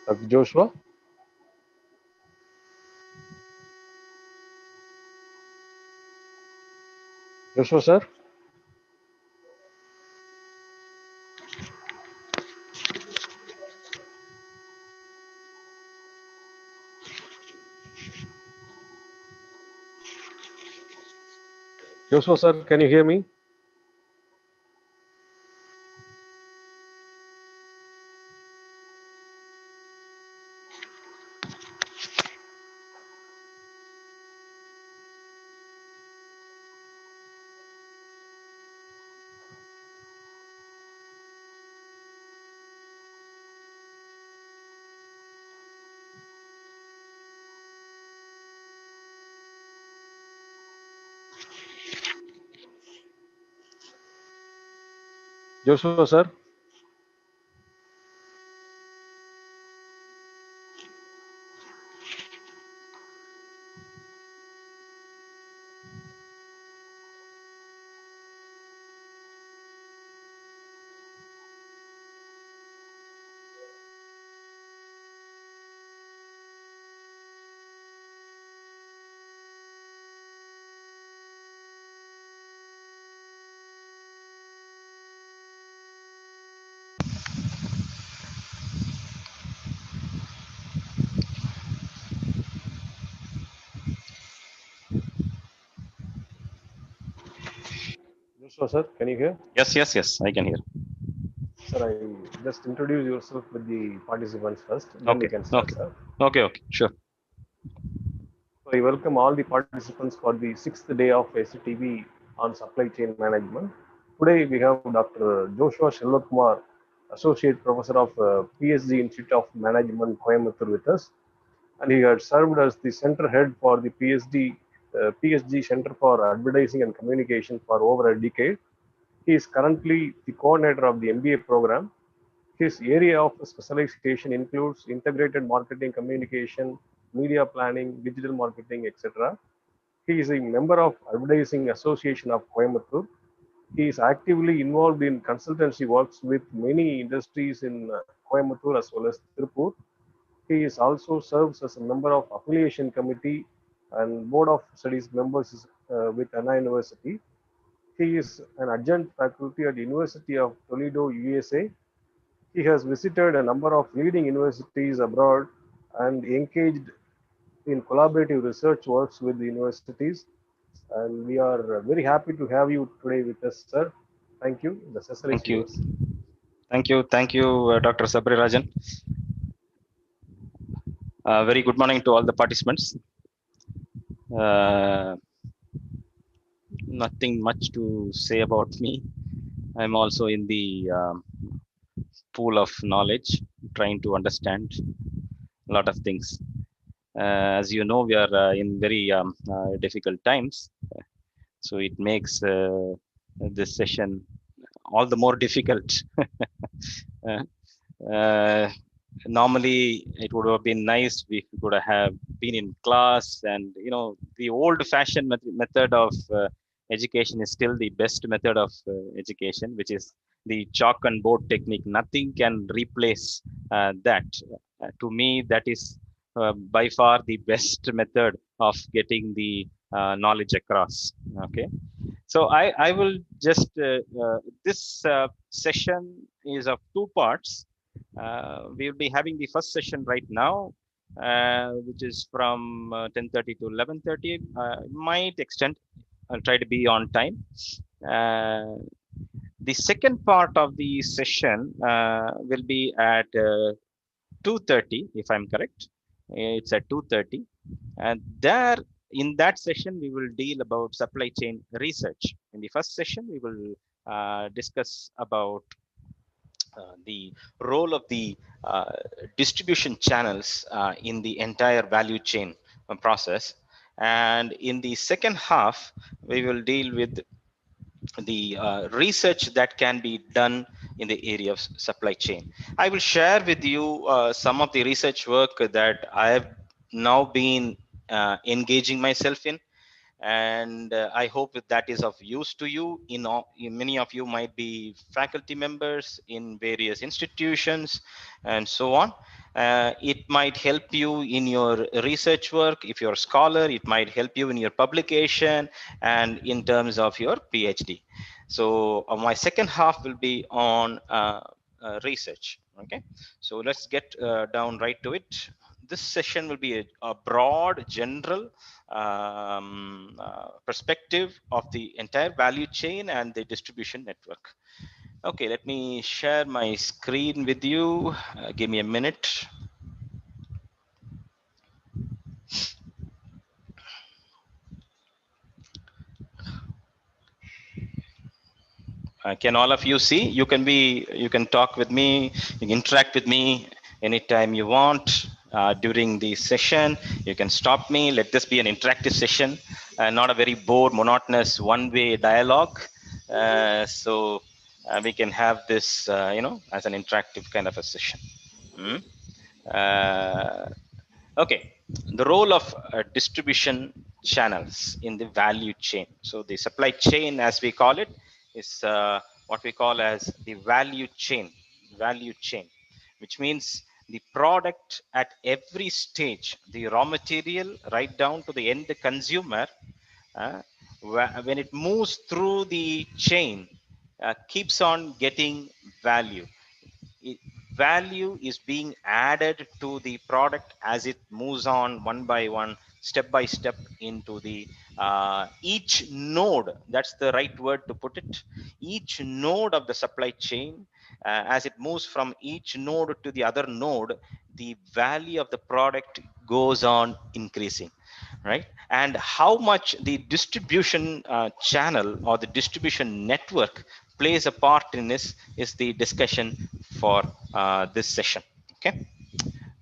Dr. Joshua? Joshua, sir? Joshua, sir, can you hear me? Joshua, sir? Joshua, sir, can you hear? Yes, I can hear. Sir, I just introduce yourself with the participants first, then we Okay, can start, okay, sir. okay, sure. So I welcome all the participants for the sixth day of Sttp on supply chain management. Today we have Dr. Joshua Kumar, Associate Professor of PSG Institute of Management, Coimbatore with us, and he had served as the center head for the PSG Center for Advertising and Communication for over a decade. He is currently the coordinator of the MBA program. His area of specialization includes integrated marketing, communication, media planning, digital marketing, etc. He is a member of Advertising Association of Coimbatore. He is actively involved in consultancy works with many industries in Coimbatore as well as Tirupur. He is also serves as a member of affiliation committee and board of studies members with Anna University. He is an adjunct faculty at the University of Toledo, USA. He has visited a number of leading universities abroad and engaged in collaborative research works with the universities. And we are very happy to have you today with us, sir. Thank you. The session is Thank you, yours. Dr. Sabri Rajan. Very good morning to all the participants. Uh, Nothing much to say about me. I'm also in the pool of knowledge, trying to understand a lot of things. As you know, we are in very difficult times, so it makes this session all the more difficult. Uh, uh, Normally, it would have been nice if we could have been in class, and the old-fashioned method of education is still the best method of education, which is the chalk and board technique. Nothing can replace that. To me, that is by far the best method of getting the knowledge across. Okay, so I will just this session is of two parts. We'll be having the first session right now, which is from 10:30 to 11:30. Might extend. I'll try to be on time. Uh, the second part of the session will be at 2:30, if I'm correct. It's at 2:30, and there in that session we will deal about supply chain research. In the first session, we will discuss about the role of the distribution channels in the entire value chain process. And in the second half, we will deal with the research that can be done in the area of supply chain. I will share with you some of the research work that I have now been engaging myself in. And I hope that is of use to you. Many of you might be faculty members in various institutions and so on. It might help you in your research work. If you're a scholar, it might help you in your publication and in terms of your PhD. So my second half will be on research. Okay, so let's get down right to it. This session will be a broad general perspective of the entire value chain and the distribution network. Okay, let me share my screen with you. Give me a minute. Can all of you see? You can talk with me, you can interact with me anytime you want during the session. You can stop me. Let this be an interactive session, not a very bored, monotonous one-way dialogue. So we can have this, as an interactive kind of a session. Mm. Uh, Okay, the role of distribution channels in the value chain. So the supply chain, as we call it, is what we call as the value chain, which means the product at every stage, the raw material right down to the end consumer, uh, when it moves through the chain, keeps on getting value. it, Value is being added to the product as it moves on one by one, step by step into the each node. That's the right word to put it. Each node of the supply chain, as it moves from each node to the other node, the value of the product goes on increasing, right? And how much the distribution channel or the distribution network plays a part in this is the discussion for this session. Okay,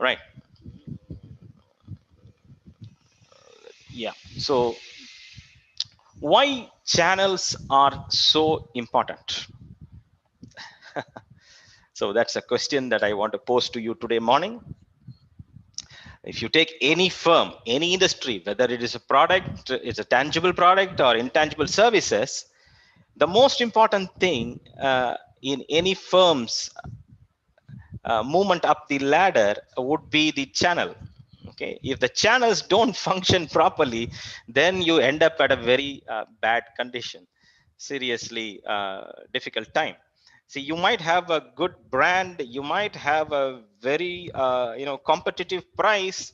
right. Yeah, so why channels are so important? So that's a question that I want to pose to you today morning. If you take any firm, any industry, whether it is a product, it's a tangible product or intangible services, the most important thing in any firm's movement up the ladder would be the channel. Okay, if the channels don't function properly, then you end up at a very bad condition, seriously difficult time. See, you might have a good brand, you might have a very competitive price,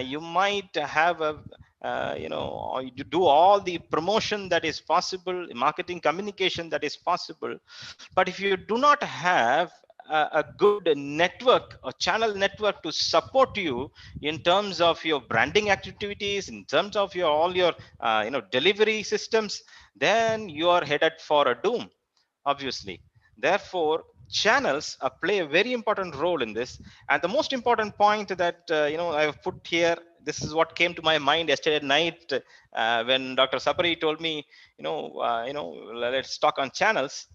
you might have a or you do all the promotion that is possible, marketing communication that is possible, but if you do not have a good network or channel network to support you in terms of your branding activities, in terms of your all your delivery systems, then you are headed for a doom, obviously. Therefore, channels play a very important role in this. And the most important point that I've put here, this is what came to my mind yesterday night when Dr. Sapari told me, let's talk on channels.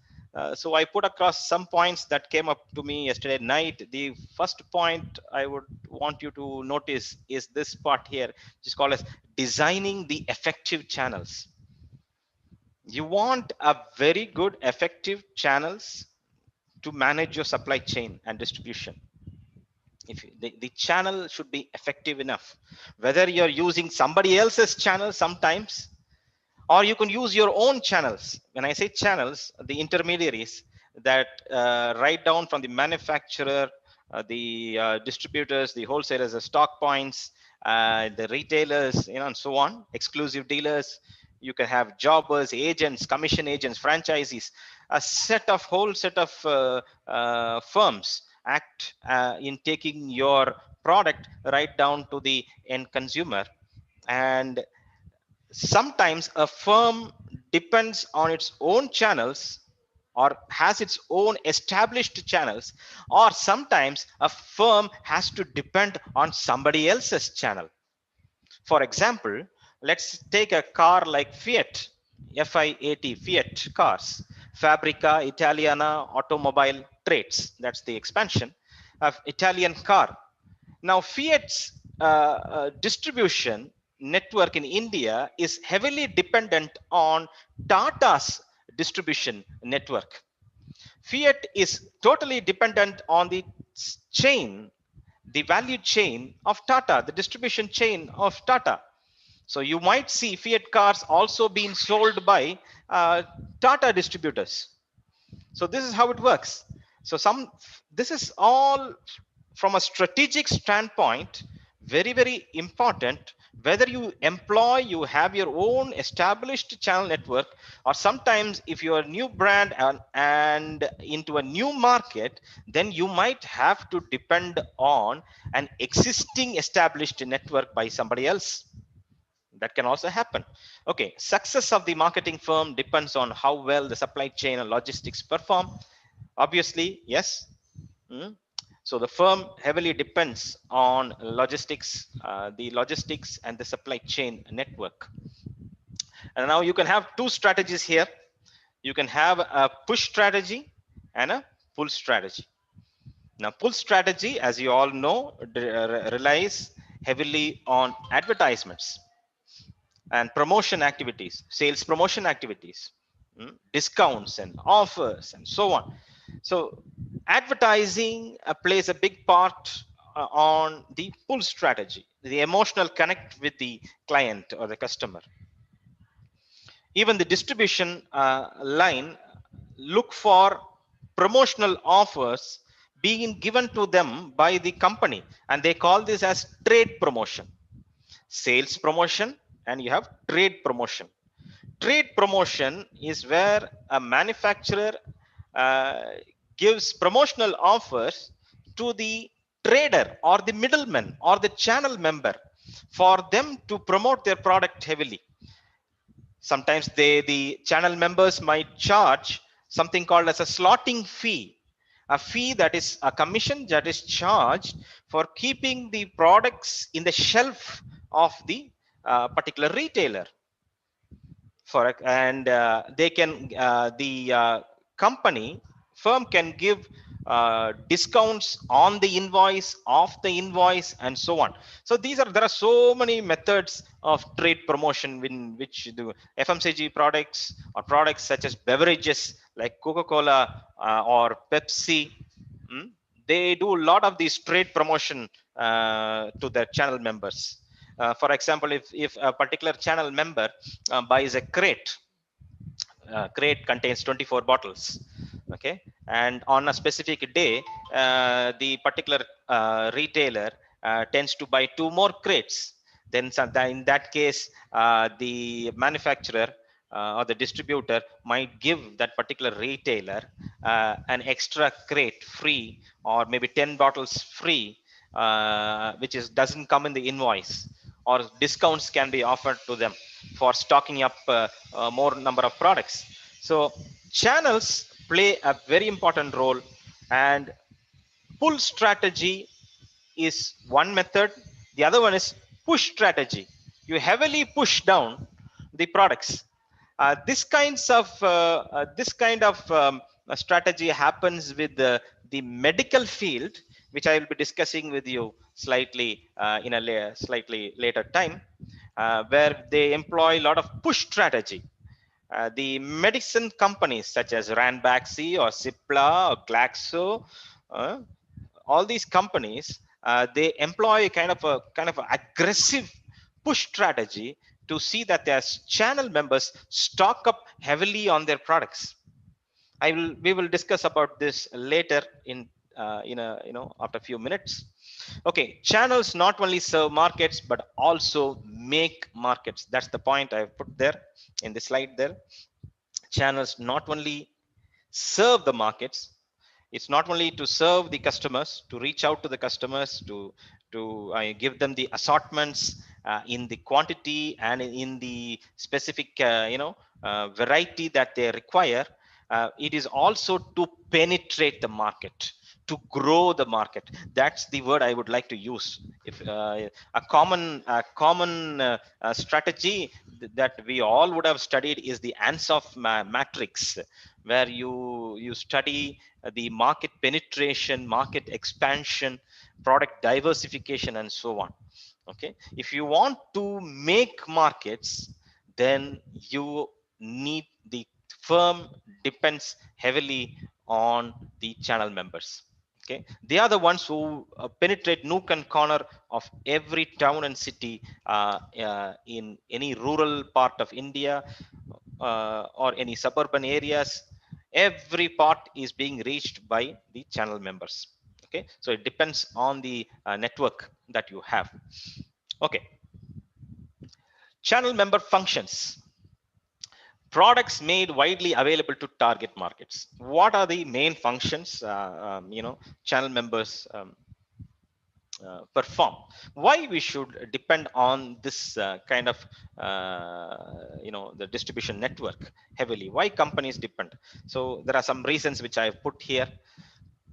So I put across some points that came up to me yesterday night. The first point I would want you to notice is this part here, which is called as designing the effective channels. You want a very good effective channels to manage your supply chain and distribution. If the channel should be effective enough, whether you're using somebody else's channel sometimes, or you can use your own channels. When I say channels, the intermediaries that right down from the manufacturer, the distributors, the wholesalers, the stock points, the retailers, and so on, exclusive dealers. You can have jobbers, agents, commission agents, franchisees, a whole set of firms act in taking your product right down to the end consumer. And sometimes a firm depends on its own channels or has its own established channels, or sometimes a firm has to depend on somebody else's channel. For example, let's take a car like Fiat, Fiat, Fiat cars, Fabrica Italiana Automobile Trades. That's the expansion of Italian car. Now, Fiat's distribution network in India is heavily dependent on Tata's distribution network. Fiat is totally dependent on the chain, the value chain of Tata, the distribution chain of Tata. So you might see Fiat cars also being sold by Tata distributors. So this is how it works. So this is all from a strategic standpoint, very, very important. Whether you employ, you have your own established channel network, or sometimes if you're a new brand and into a new market, then you might have to depend on an existing established network by somebody else. That can also happen. Okay, success of the marketing firm depends on how well the supply chain and logistics perform. Obviously, yes. Mm. So the firm heavily depends on logistics, the logistics and the supply chain network. And now you can have two strategies here. You can have a push strategy and a pull strategy. Now, pull strategy, as you all know, relies heavily on advertisements and promotion activities, sales promotion activities, discounts and offers and so on. So advertising plays a big part on the pull strategy, the emotional connect with the client or the customer. Even the distribution line look for promotional offers being given to them by the company, and they call this as trade promotion. Sales promotion and you have trade promotion. Trade promotion is where a manufacturer uh, gives promotional offers to the trader or the middleman or the channel member for them to promote their product heavily. Sometimes the channel members might charge something called as a slotting fee, a fee that is a commission that is charged for keeping the products in the shelf of the particular retailer. And they can the company firm can give discounts on the invoice, off the invoice, and so on. So there are so many methods of trade promotion in which the FMCG products or products such as beverages like Coca-Cola or Pepsi, they do a lot of these trade promotion to their channel members. For example, if a particular channel member buys a crate, crate contains 24 bottles, okay, and on a specific day the particular retailer tends to buy two more crates, then in that case the manufacturer or the distributor might give that particular retailer an extra crate free, or maybe 10 bottles free, which doesn't come in the invoice, or discounts can be offered to them for stocking up more number of products. So channels play a very important role, and pull strategy is one method. The other one is push strategy. You heavily push down the products. This kind of strategy happens with the medical field, which I will be discussing with you slightly in a slightly later time, where they employ a lot of push strategy. The medicine companies such as Ranbaxy or Cipla or Glaxo, uh, all these companies, they employ a kind of aggressive push strategy to see that their channel members stock up heavily on their products. We will discuss about this later in a after a few minutes. Okay, channels not only serve markets but also make markets. That's the point I've put there in the slide there. Channels not only serve the markets, it's not only to serve the customers, to reach out to the customers, to give them the assortments in the quantity and in the specific variety that they require. It is also to penetrate the market, to grow the market. That's the word I would like to use. If a common strategy that we all would have studied is the Ansoff matrix, where you study the market penetration, market expansion, product diversification, and so on. Okay, if you want to make markets, then you need the firm depends heavily on the channel members. Okay, they are the ones who penetrate nook and corner of every town and city in any rural part of India or any suburban areas. Every part is being reached by the channel members. Okay, so it depends on the network that you have. Okay, channel member functions. Products made widely available to target markets. What are the main functions channel members perform? Why we should depend on this kind of the distribution network heavily? Why companies depend? So there are some reasons which I have put here.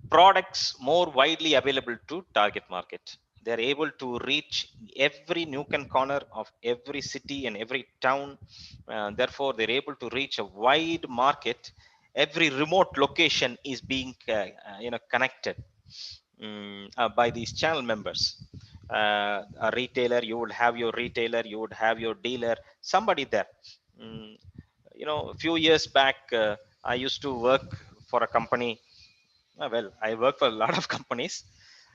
Products more widely available to target market. They are able to reach every nook and corner of every city and every town. Therefore, they're able to reach a wide market. Every remote location is being connected by these channel members. A retailer, you would have your retailer, you would have your dealer, somebody there. A few years back, I used to work for a company. Well, I work for a lot of companies.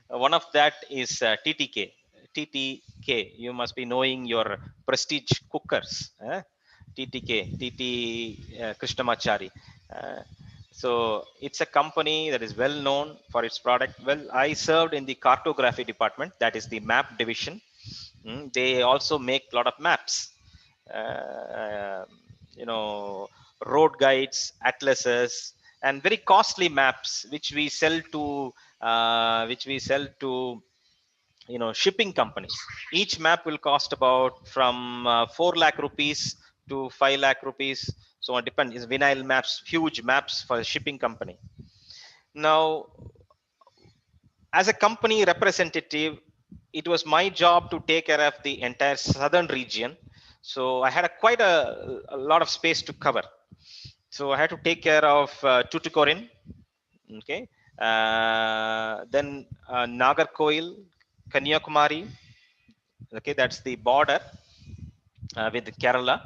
One of that is TTK. TTK, you must be knowing your prestige cookers. TTK, TT Krishnamachari. Uh, so it's a company that is well known for its product. Well, I served in the cartography department, that is the map division. They also make a lot of maps. Uh, you know, road guides, atlases, and very costly maps, which we sell to shipping companies. Each map will cost about from 4 lakh rupees to 5 lakh rupees. So it depends. Is vinyl maps, huge maps for a shipping company. Now, as a company representative, it was my job to take care of the entire southern region. So I had quite a lot of space to cover. So I had to take care of Tuticorin, okay, then Nagarkoil, Kanyakumari, okay, that's the border with Kerala.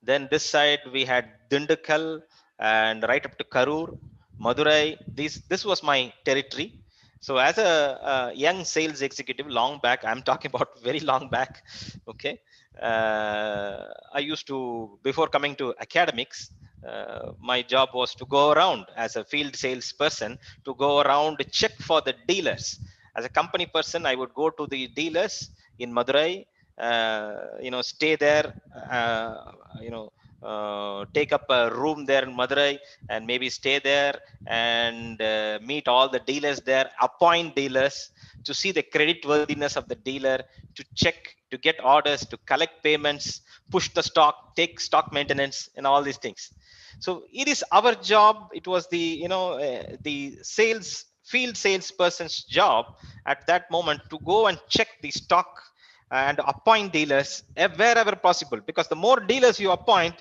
Then this side we had Dindigul and right up to Karur, Madurai. This was my territory. So as a young sales executive, long back, I'm talking about very long back. Okay, I used to, before coming to academics, my job was to go around as a field salesperson, to go around to check for the dealers. As a company person, I would go to the dealers in Madurai, stay there, take up a room there in Madurai and maybe stay there and meet all the dealers there, appoint dealers to see the credit worthiness of the dealer, to check, to get orders, to collect payments, push the stock, take stock maintenance, and all these things. So it is our job. It was the field salesperson's job at that moment to go and check the stock and appoint dealers wherever possible, because the more dealers you appoint,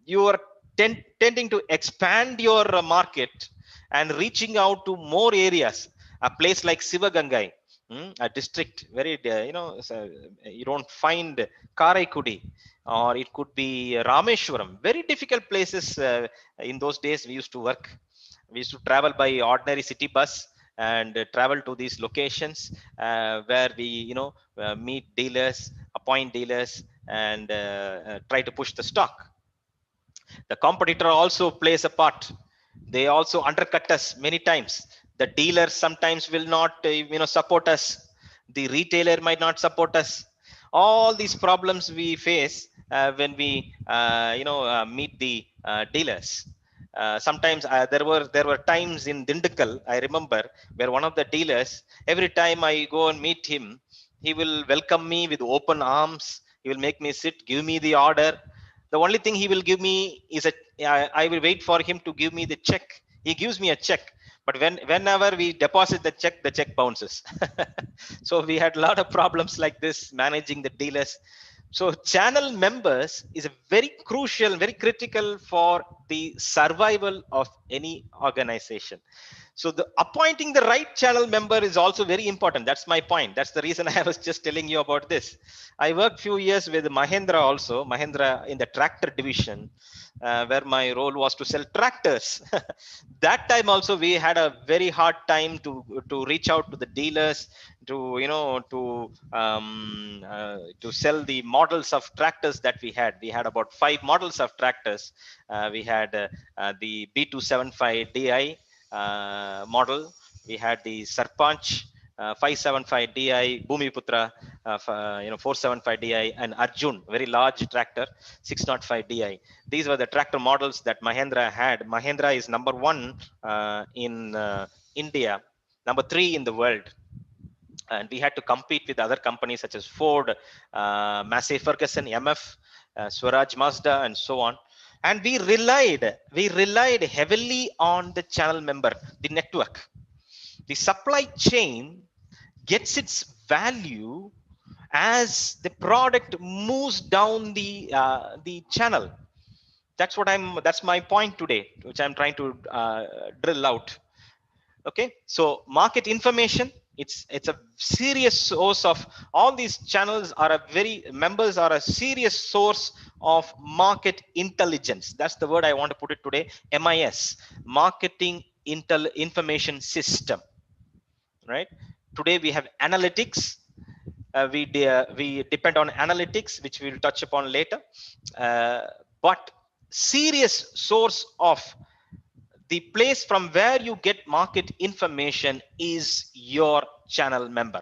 you are tending to expand your market and reaching out to more areas. A place like Sivagangai, a district, very you don't find Karaikudi, or it could be Rameshwaram, very difficult places. In those days we used to work, we used to travel by ordinary city bus and travel to these locations where we meet dealers, appoint dealers, and try to push the stock. The competitor also plays a part. They also undercut us many times. The dealer sometimes will not support us. The retailer might not support us. All these problems we face when we meet the dealers. Sometimes there were times in Dindigul, I remember, where one of the dealers, every time I go and meet him, he will welcome me with open arms. He will make me sit, give me the order. The only thing he will give me is I will wait for him to give me the check. He gives me a check, but whenever we deposit the check bounces. So we had a lot of problems like this managing the dealers. So channel members is a very crucial, very critical for the survival of any organization. So the appointing the right channel member is also very important. That's my point. That's the reason I was just telling you about this. I worked few years with Mahindra also, Mahindra in the tractor division, where my role was to sell tractors. That time also we had a very hard time to reach out to the dealers, to to sell the models of tractors that we had. We had about 5 models of tractors. We had the B275DI model. We had the Sarpanch 575DI, Bhumiputra 475DI, and Arjun, very large tractor 605DI. These were the tractor models that Mahindra had. Mahindra is number 1 in India, number 3 in the world, and we had to compete with other companies such as Ford, Massey Ferguson, MF, Swaraj Mazda, and so on. And we relied heavily on the channel member, the network. The supply chain gets its value as the product moves down the channel. That's my point today, which I'm trying to drill out. Okay, so market information, it's a serious source of, all these channels are a very, members are a serious source of market intelligence. That's the word I want to put it today. MIS, marketing information system, right? Today we have analytics. We depend on analytics, which we'll touch upon later. But serious source of the place from where you get market information is your channel member,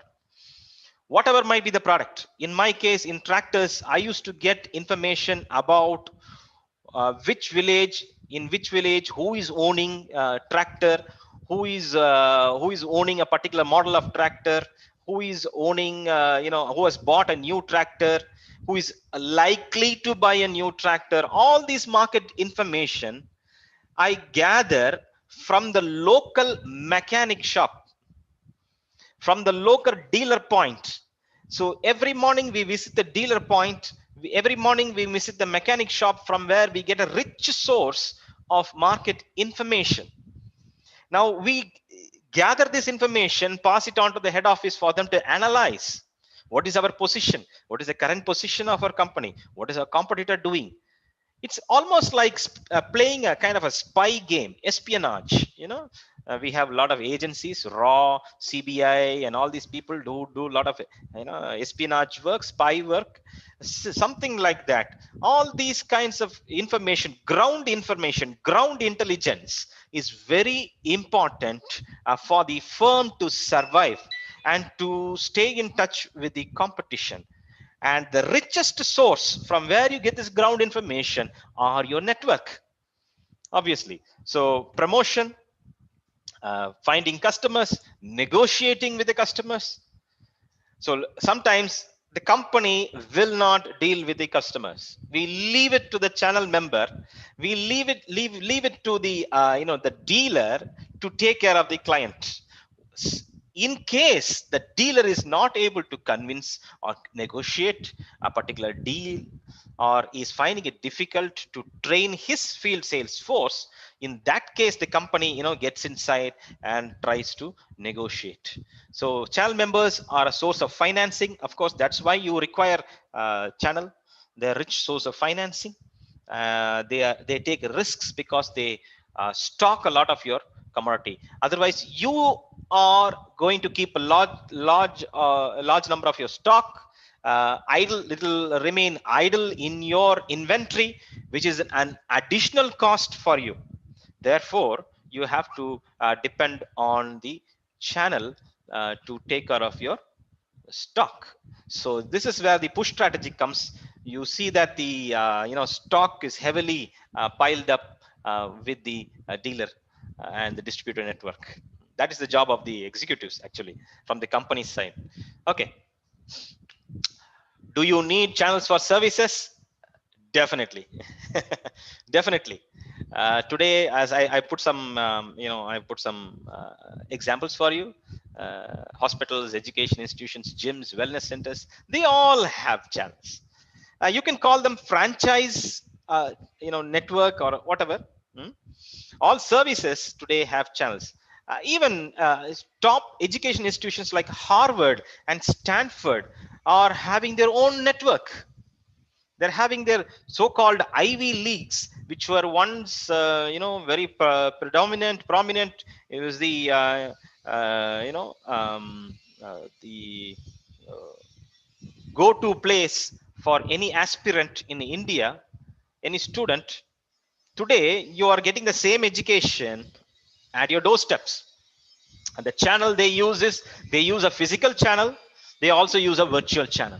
whatever might be the product. In my case, in tractors, I used to get information about which village, in which village, who is owning tractor, who is owning a particular model of tractor, who is owning who has bought a new tractor, who is likely to buy a new tractor. All these market information I gather from the local mechanic shop, from the local dealer point. So every morning we visit the dealer point. Every morning we visit the mechanic shop, from where we get a rich source of market information. Now we gather this information, pass it on to the head office for them to analyze. What is our position? What is the current position of our company? What is our competitor doing? It's almost like playing a kind of a spy game, espionage. We have a lot of agencies, raw, CBI, and all these people do a lot of espionage work, spy work, something like that. All these kinds of information, ground intelligence is very important for the firm to survive and to stay in touch with the competition. And the richest source from where you get this ground information are your network, obviously. So promotion, finding customers, negotiating with the customers. So sometimes the company will not deal with the customers. We leave it to the channel member. We leave it to the the dealer to take care of the client. In case the dealer is not able to convince or negotiate a particular deal, or is finding it difficult to train his field sales force, in that case the company gets inside and tries to negotiate. So channel members are a source of financing. Of course, that's why you require channel. They're a rich source of financing. They take risks because they stock a lot of your commodity. Otherwise, you are going to keep a large number of your stock idle. It will remain idle in your inventory, which is an additional cost for you. Therefore, you have to depend on the channel to take care of your stock. So this is where the push strategy comes. You see that the stock is heavily piled up with the dealer and the distributor network. That is the job of the executives, actually, from the company side. Okay. Do you need channels for services? Definitely. Definitely. Today, as I put some I put some examples for you. Hospitals, education institutions, gyms, wellness centers, they all have channels. You can call them franchise network or whatever. All services today have channels. Even top education institutions like Harvard and Stanford are having their own network. They're having their so-called Ivy Leagues, which were once, very prominent. It was the, the go-to place for any aspirant in India, any student. Today, you are getting the same education at your doorsteps. And the channel they use is, they use a physical channel. They also use a virtual channel.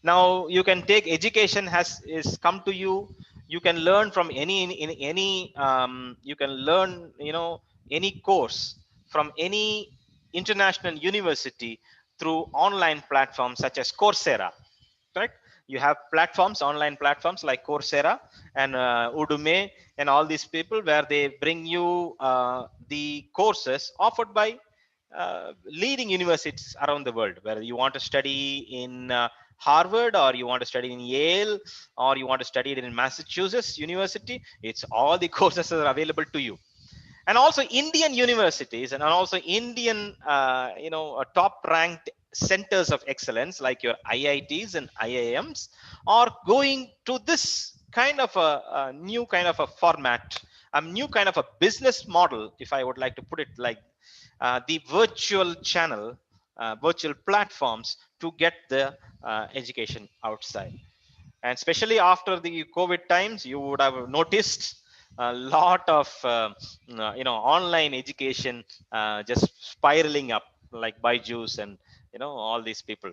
Now you can take education has is come to you. You can learn from any you can learn, any course from any international university through online platforms such as Coursera. Correct? You have platforms, online platforms like Coursera and Udemy and all these people, where they bring you the courses offered by leading universities around the world. Whether you want to study in Harvard, or you want to study in Yale, or you want to study it in Massachusetts University, it's all the courses are available to you. And also Indian universities, and also Indian top ranked centers of excellence like your IITs and IIMs are going to this kind of a new kind of a format, a new kind of a business model, if I would like to put it like the virtual channel, virtual platforms to get the education outside. And especially after the COVID times, you would have noticed a lot of online education just spiraling up, like Byju's and all these people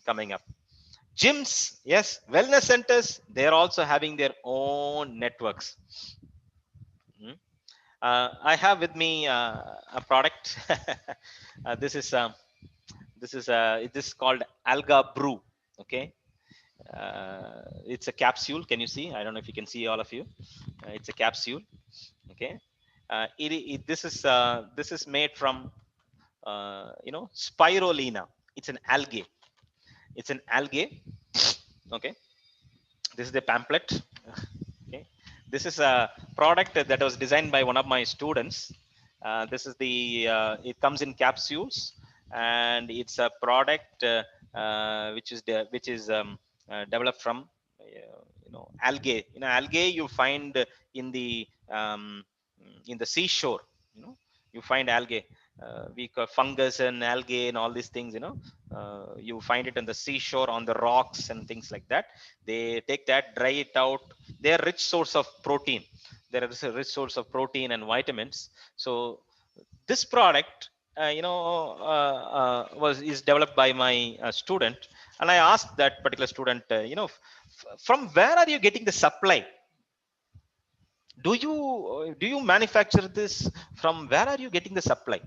coming up. Gyms, yes, wellness centers, they're also having their own networks. Mm. I have with me a product. This is this is called Alga Brew. Okay, it's a capsule. Can you see? I don't know if you can see, all of you. It's a capsule. Okay, this is made from spirulina. It's an algae. It's an algae. Okay, this is the pamphlet. Okay, this is a product that was designed by one of my students. This is the it comes in capsules, and it's a product which is developed from algae. Algae you find um, in the seashore. You find algae. We call fungus and algae and all these things. You find it on the seashore, on the rocks and things like that. They take that, dry it out. They are rich source of protein. There is a rich source of protein and vitamins. So this product was is developed by my student. And I asked that particular student, from where are you getting the supply? Do you manufacture this? From where are you getting the supply?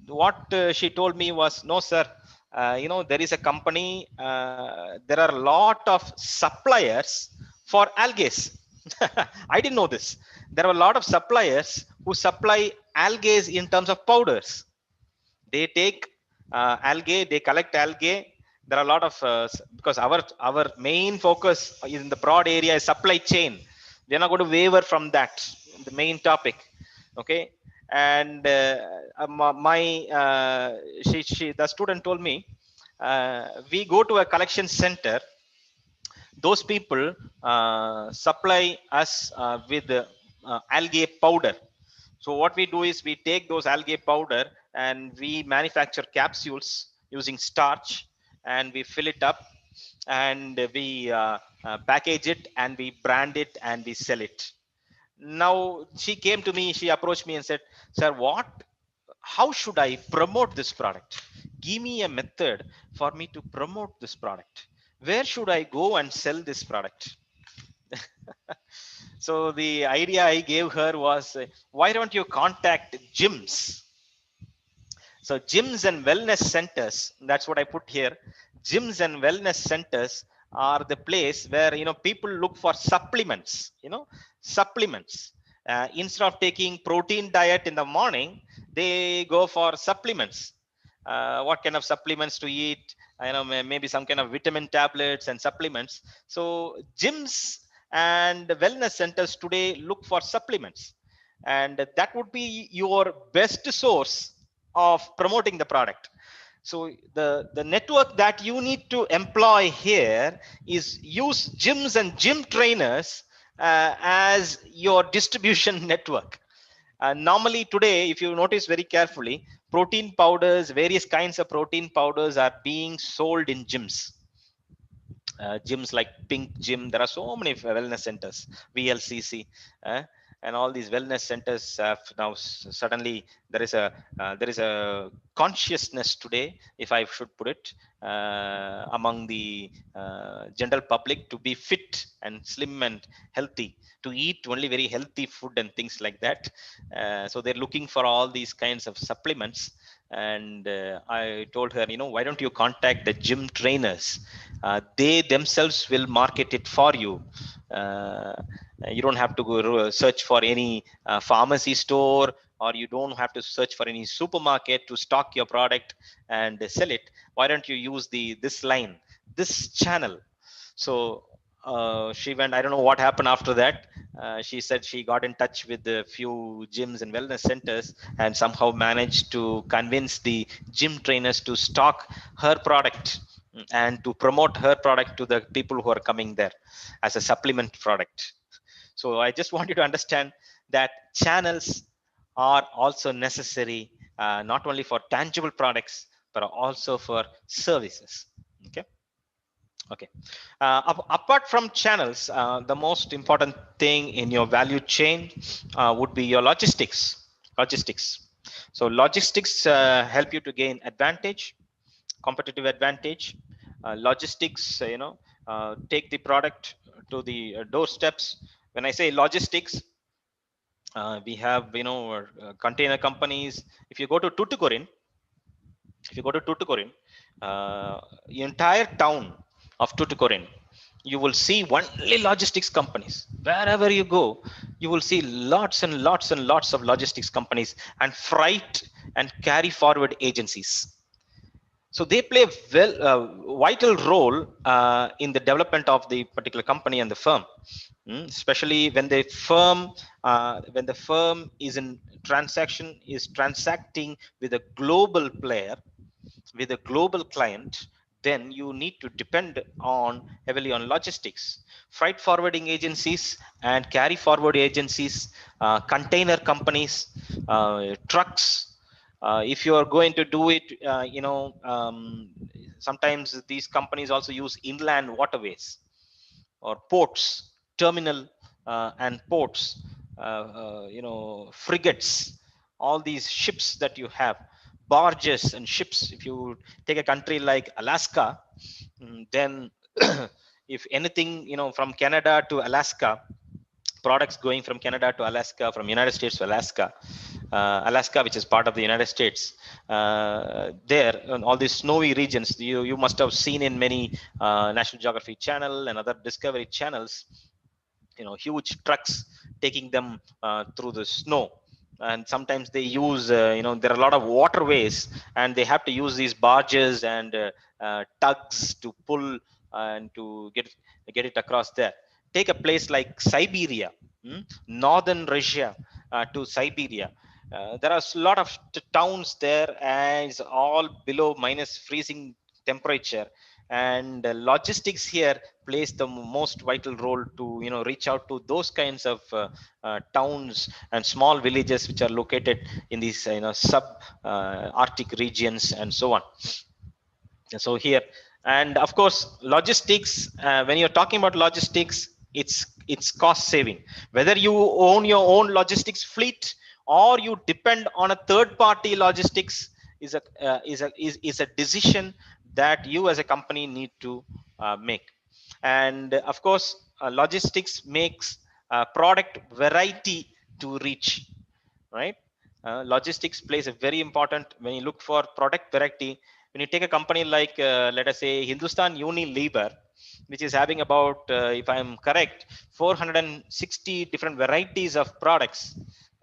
What she told me was, no sir, there is a company, there are a lot of suppliers for algae. I didn't know this. There are a lot of suppliers who supply algae in terms of powders. They take algae, they collect algae. There are a lot of because our main focus in the broad area is supply chain. We're not going to waver from that, the main topic. Okay. And my the student told me, we go to a collection center. Those people supply us with algae powder. So what we do is, we take those algae powder and we manufacture capsules using starch, and we fill it up, and we package it, and we brand it, and we sell it. Now she came to me, she approached me and said, sir, how should I promote this product? Give me a method for me to promote this product. Where should I go and sell this product? So the idea I gave her was, why don't you contact gyms? So gyms and wellness centers, that's what I put here. Gyms and wellness centers are the place where people look for supplements. Supplements. Instead of taking protein diet in the morning, they go for supplements. What kind of supplements to eat? Maybe some kind of vitamin tablets and supplements. So gyms and wellness centers today look for supplements. and that would be your best source of promoting the product. So the network that you need to employ here is use gyms and gym trainers as your distribution network. Normally today, if you notice very carefully, protein powders, various kinds of protein powders are being sold in gyms. Gyms like Pink Gym. There are so many wellness centers, VLCC, and all these wellness centers have now suddenly there is a consciousness today, if I should put it, among the general public to be fit and slim and healthy, to eat only very healthy food and things like that. So they're looking for all these kinds of supplements. And I told her, why don't you contact the gym trainers? They themselves will market it for you. You don't have to go search for any pharmacy store, or you don't have to search for any supermarket to stock your product and sell it. Why don't you use this line, this channel? So she went, I don't know what happened after that. She said she got in touch with a few gyms and wellness centers and somehow managed to convince the gym trainers to stock her product and to promote her product to the people who are coming there as a supplement product. So I just want you to understand that channels are also necessary, not only for tangible products but also for services. Okay. Okay. Apart from channels, the most important thing in your value chain would be your logistics. Logistics. So logistics help you to gain advantage, competitive advantage. Logistics, take the product to the doorsteps. When I say logistics, we have, container companies. If you go to Tuticorin, the entire town of Tuticorin, you will see only logistics companies. Wherever you go, you will see lots and lots and lots of logistics companies and freight and carry forward agencies. So they play vital role in the development of the particular company and the firm. Especially when the firm is in transaction, is transacting with a global player, with a global client, then you need to depend on heavily on logistics, freight forwarding agencies and carry forward agencies, container companies, trucks. If you are going to do it, sometimes these companies also use inland waterways or ports, terminal and ports, frigates, all these ships that you have, barges and ships. If you take a country like Alaska, then if anything, from Canada to Alaska, products going from Canada to Alaska, from United States to Alaska, Alaska, which is part of the United States, there in all these snowy regions, you must have seen in many National Geography Channel and other Discovery channels, huge trucks taking them through the snow. And sometimes they use, there are a lot of waterways, and they have to use these barges and tugs to pull and to get it across there. Take a place like Siberia, northern Russia to Siberia. There are a lot of towns there, and it's all below minus freezing temperature. And logistics here plays the most vital role to reach out to those kinds of towns and small villages which are located in these sub Arctic regions and so on. So here, and of course logistics, when you're talking about logistics, it's cost saving. Whether you own your own logistics fleet or you depend on a third party logistics is a decision that you as a company need to make. And of course logistics makes product variety to reach, right? Logistics plays a very important when you look for product variety. When you take a company like let us say Hindustan Unilever, which is having about if I'm correct 460 different varieties of products.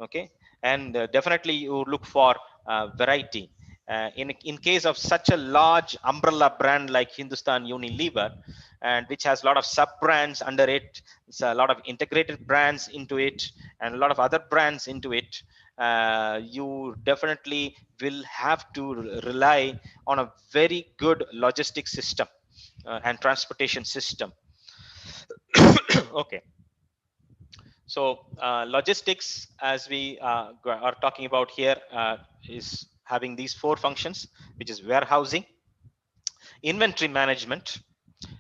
Okay. And definitely you look for variety. In case of such a large umbrella brand like Hindustan Unilever, and which has a lot of sub brands under it. It's a lot of integrated brands into it and a lot of other brands into it. You definitely will have to rely on a very good logistics system and transportation system. Okay. So logistics, as we are talking about here, is having these four functions, which is warehousing, inventory management.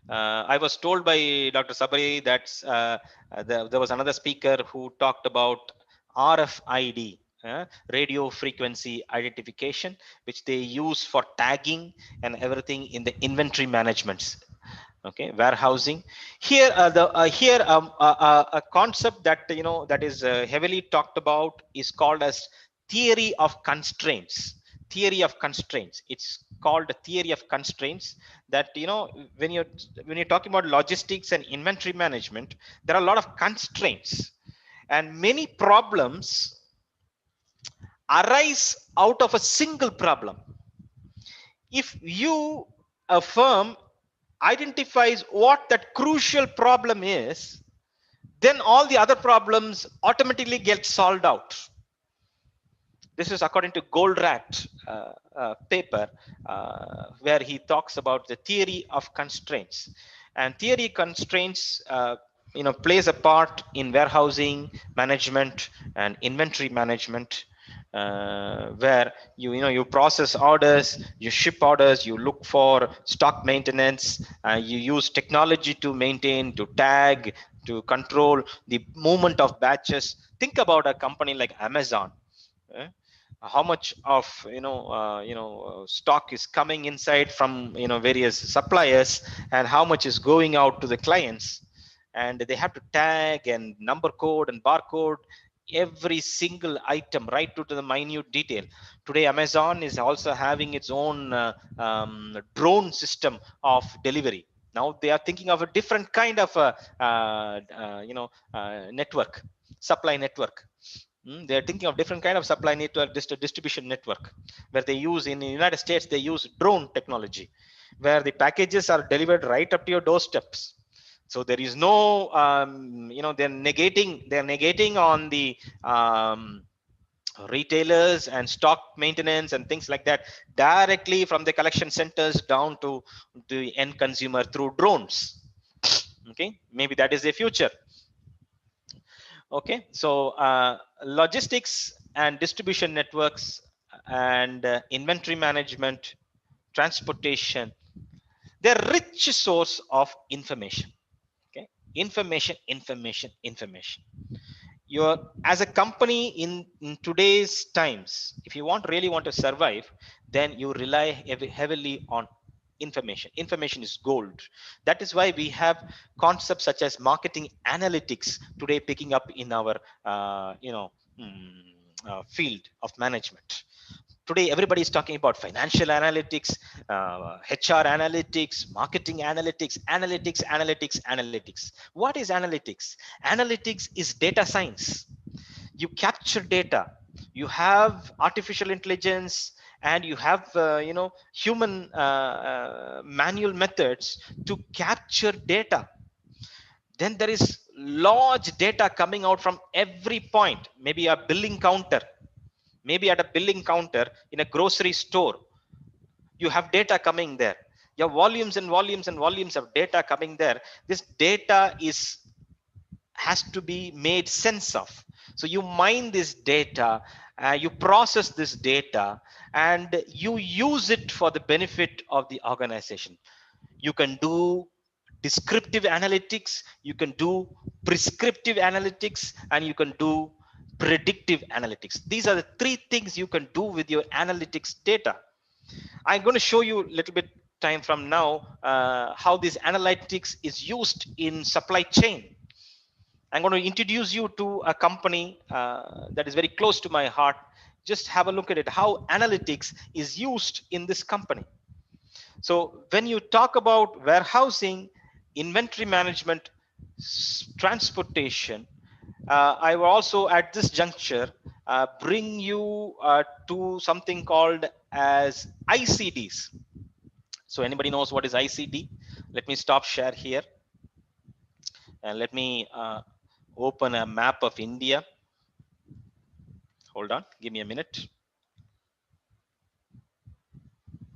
I was told by Dr. Sabari that there was another speaker who talked about RFID, radio frequency identification, which they use for tagging and everything in the inventory management. Okay, warehousing. Here a concept that that is heavily talked about is called as theory of constraints. Theory of constraints, it's called a theory of constraints. That when you're talking about logistics and inventory management, there are a lot of constraints, and many problems arise out of a single problem. If you, a firm, identifies what that crucial problem is, then all the other problems automatically get solved out. This is according to Goldratt paper, where he talks about the theory of constraints. And theory constraints plays a part in warehousing management and inventory management, where you process orders, you ship orders, you look for stock maintenance, you use technology to maintain, to tag, to control the movement of batches. Think about a company like Amazon. How much of stock is coming inside from various suppliers, and how much is going out to the clients, and they have to tag and number code and barcode every single item right to the minute detail. Today Amazon is also having its own drone system of delivery. Now they are thinking of a different kind of network, supply network. They are thinking of different kind of supply network, distribution network, where they use, in the United States, they use drone technology, where the packages are delivered right up to your doorsteps. So there is no, they're negating on the retailers and stock maintenance and things like that, directly from the collection centers down to the end consumer through drones. Okay, maybe that is the future. Okay, so logistics and distribution networks and inventory management, transportation, they're rich source of information. Okay, information. You're, as a company in today's times, if you really want to survive, then you rely heavily on information. Information is gold. That is why we have concepts such as marketing analytics today picking up in our field of management. Today everybody is talking about financial analytics, HR analytics, marketing analytics. What is analytics? Analytics is data science. You capture data, you have artificial intelligence, and you have human manual methods to capture data. Then there is large data coming out from every point. Maybe a billing counter, maybe at a billing counter in a grocery store, you have data coming there. You have volumes and volumes and volumes of data coming there. This data has to be made sense of. So you mine this data, you process this data, and you use it for the benefit of the organization. You can do descriptive analytics, you can do prescriptive analytics, and you can do predictive analytics. These are the three things you can do with your analytics data. I'm going to show you a little bit time from now how this analytics is used in supply chain. I'm going to introduce you to a company that is very close to my heart. Just have a look at it, how analytics is used in this company. So when you talk about warehousing, inventory management, transportation, I will also at this juncture bring you to something called as ICDs. So anybody knows what is ICD? Let me stop share here and let me open a map of India. Hold on, give me a minute.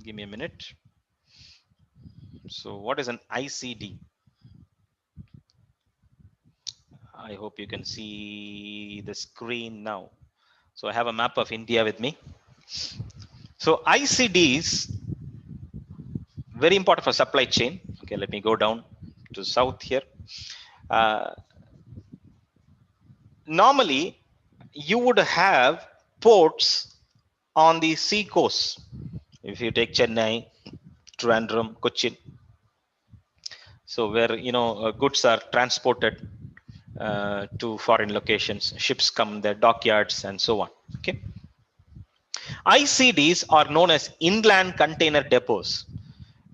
Give me a minute. So what is an ICD? I hope you can see the screen now. So I have a map of India with me. So ICDs, very important for supply chain. Okay, let me go down to south here. Normally, you would have ports on the sea coast. If you take Chennai, Trivandrum, Cochin, so where goods are transported to foreign locations, ships come there, dockyards, and so on. Okay, ICDs are known as inland container depots.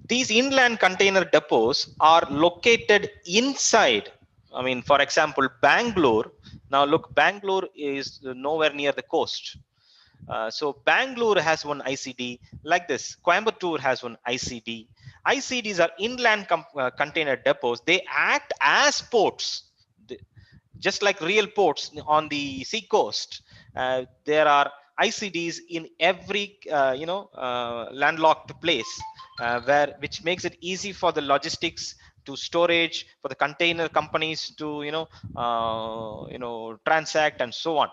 These inland container depots are located inside. I mean, for example, Bangalore. Now, look, Bangalore is nowhere near the coast. So Bangalore has one ICD like this. Coimbatore has one ICD. ICDs are inland container depots. They act as ports, just like real ports on the sea coast. There are ICDs in every landlocked place, which makes it easy for the logistics to storage, for the container companies to transact and so on.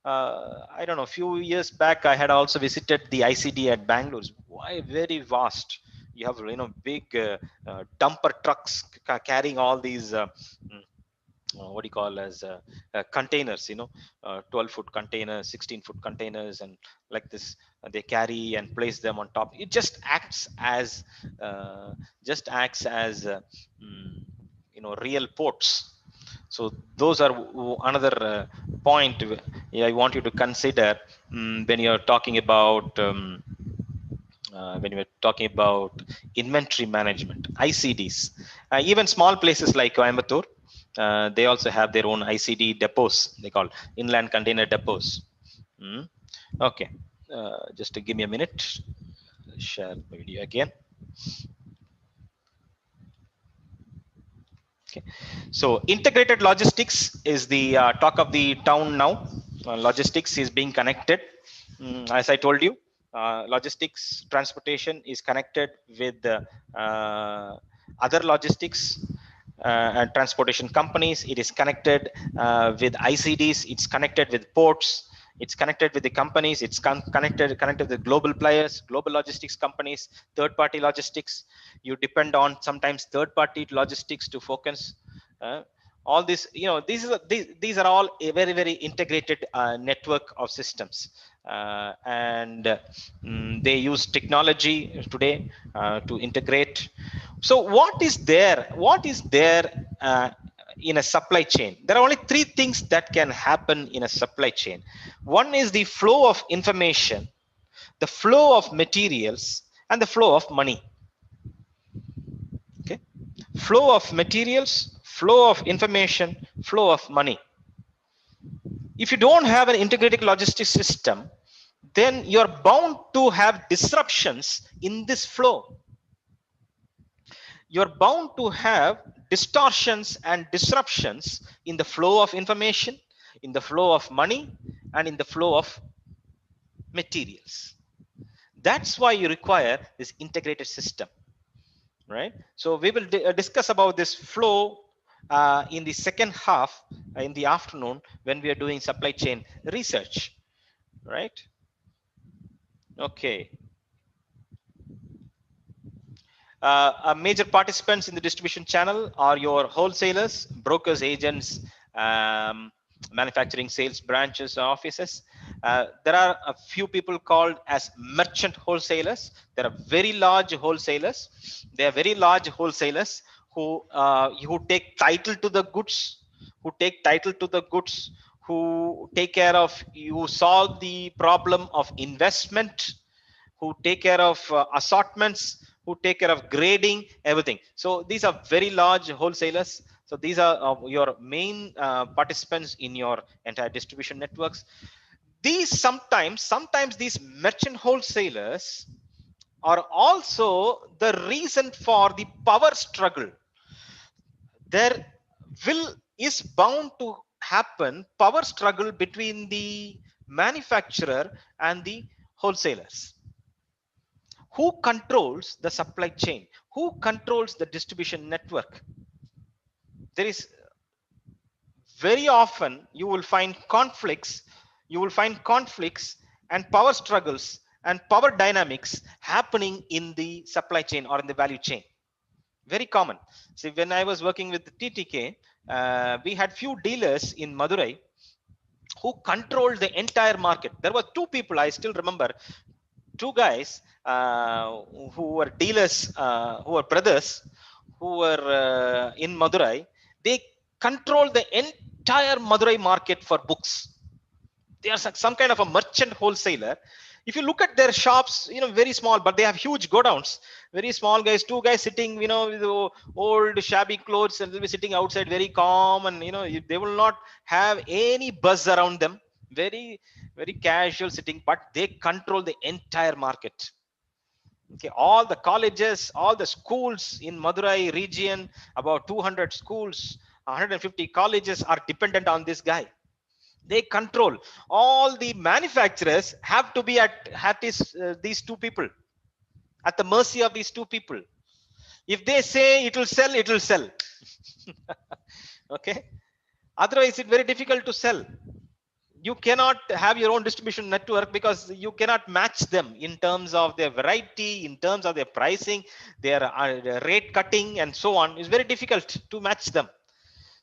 I don't know, a few years back, I had also visited the ICD at Bangalore. Why, very vast. You have, big dumper trucks carrying all these, what do you call as containers, 12-foot containers, 16-foot containers, and like this, they carry and place them on top. It just acts as, real ports. So those are another point I want you to consider when you're talking about inventory management, ICDs. Even small places like Coimbatore, they also have their own ICD depots. They call inland container depots. Okay, just to give me a minute, share the video again. Okay, so integrated logistics is the talk of the town now. Logistics is being connected. As I told you, logistics transportation is connected with other logistics and transportation companies. It is connected with ICDs. It's connected with ports. It's connected with the companies. It's connected with global players, global logistics companies, third-party logistics. You depend on sometimes third-party logistics to focus. All this, these are all a very, very integrated network of systems, and they use technology today to integrate. So what is there in a supply chain? There are only three things that can happen in a supply chain. One is the flow of information, the flow of materials, and the flow of money. Okay, flow of materials, flow of information, flow of money. If you don't have an integrated logistics system, then you're bound to have disruptions in this flow. You're bound to have distortions and disruptions in the flow of information, in the flow of money, and in the flow of materials. That's why you require this integrated system, right? So we will discuss about this flow in the second half in the afternoon when we are doing supply chain research, right? Okay. Major participants in the distribution channel are your wholesalers, brokers, agents, manufacturing sales branches, offices. There are a few people called as merchant wholesalers. There are very large wholesalers. They are very large wholesalers who take title to the goods, who take care of, you solve the problem of investment, who take care of assortments, who take care of grading, everything. So these are very large wholesalers. So these are your main participants in your entire distribution networks. These sometimes these merchant wholesalers, are also the reason for the power struggle. There will is bound to happen power struggle between the manufacturer and the wholesalers. Who controls the supply chain? Who controls the distribution network? There is very often you will find conflicts and power struggles and power dynamics happening in the supply chain or in the value chain. Very common. See, when I was working with the TTK, we had few dealers in Madurai who controlled the entire market. There were two people, I still remember, two guys who were dealers, who were brothers, who were in Madurai. They controlled the entire Madurai market for books. They are some kind of a merchant wholesaler. If you look at their shops, very small, but they have huge godowns. Very small guys, two guys sitting, with old shabby clothes, and they'll be sitting outside, very calm, and they will not have any buzz around them. Very, very casual sitting, but they control the entire market. Okay, all the colleges, all the schools in Madurai region, about 200 schools, 150 colleges are dependent on this guy. They control. All the manufacturers have to be at these two people, at the mercy of these two people. If they say it will sell, it will sell. Okay, otherwise it's very difficult to sell. You cannot have your own distribution network because you cannot match them in terms of their variety, in terms of their pricing, their rate cutting, and so on. It's very difficult to match them.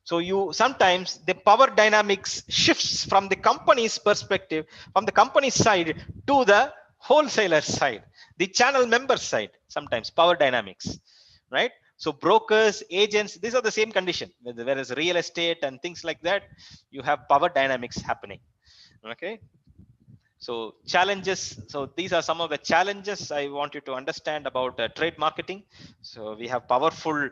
So you sometimes the power dynamics shifts from the company's perspective, from the company's side to the wholesaler side, the channel member side. Sometimes power dynamics, right? So brokers, agents, these are the same condition. Whereas real estate and things like that, you have power dynamics happening. Okay. So challenges. So these are some of the challenges I want you to understand about trade marketing. So we have powerful,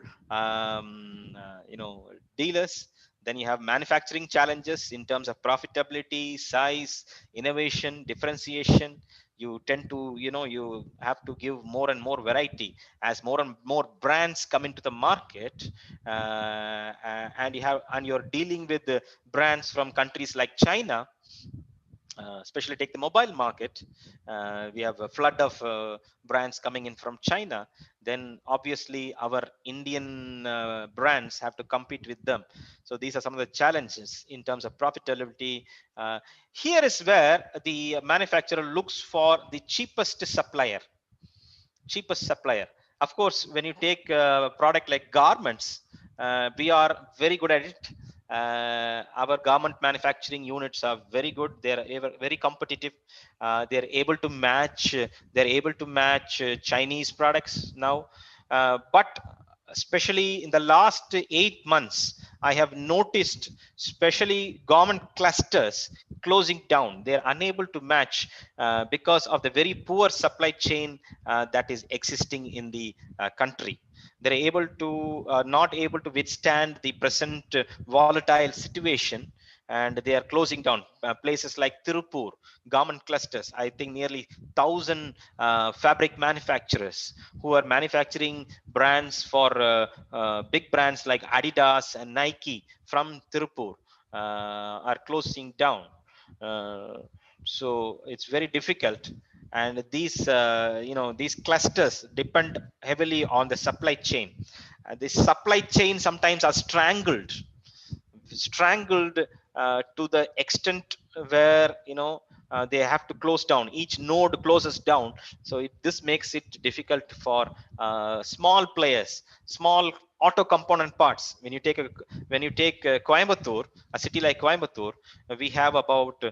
dealers. Then you have manufacturing challenges in terms of profitability, size, innovation, differentiation. You tend to, you have to give more and more variety as more and more brands come into the market, and you're dealing with the brands from countries like China. Especially take the mobile market, we have a flood of brands coming in from China. Then obviously our Indian brands have to compete with them. So these are some of the challenges in terms of profitability. Here is where the manufacturer looks for the cheapest supplier. Of course, when you take a product like garments, we are very good at it. Our garment manufacturing units are very good. They're very competitive. They're able to match. They're able to match Chinese products now. But especially in the last 8 months, I have noticed, especially garment clusters closing down. They're unable to match because of the very poor supply chain that is existing in the country. They're able to not able to withstand the present volatile situation, and they are closing down places like Tirupur, garment clusters. I think nearly 1,000 fabric manufacturers who are manufacturing brands for big brands like Adidas and Nike from Tirupur are closing down. So it's very difficult, and these clusters depend heavily on the supply chain. The supply chain sometimes are strangled to the extent where they have to close down. Each node closes down. So this makes it difficult for small players, small auto component parts. When you take Coimbatore, a city like Coimbatore, we have about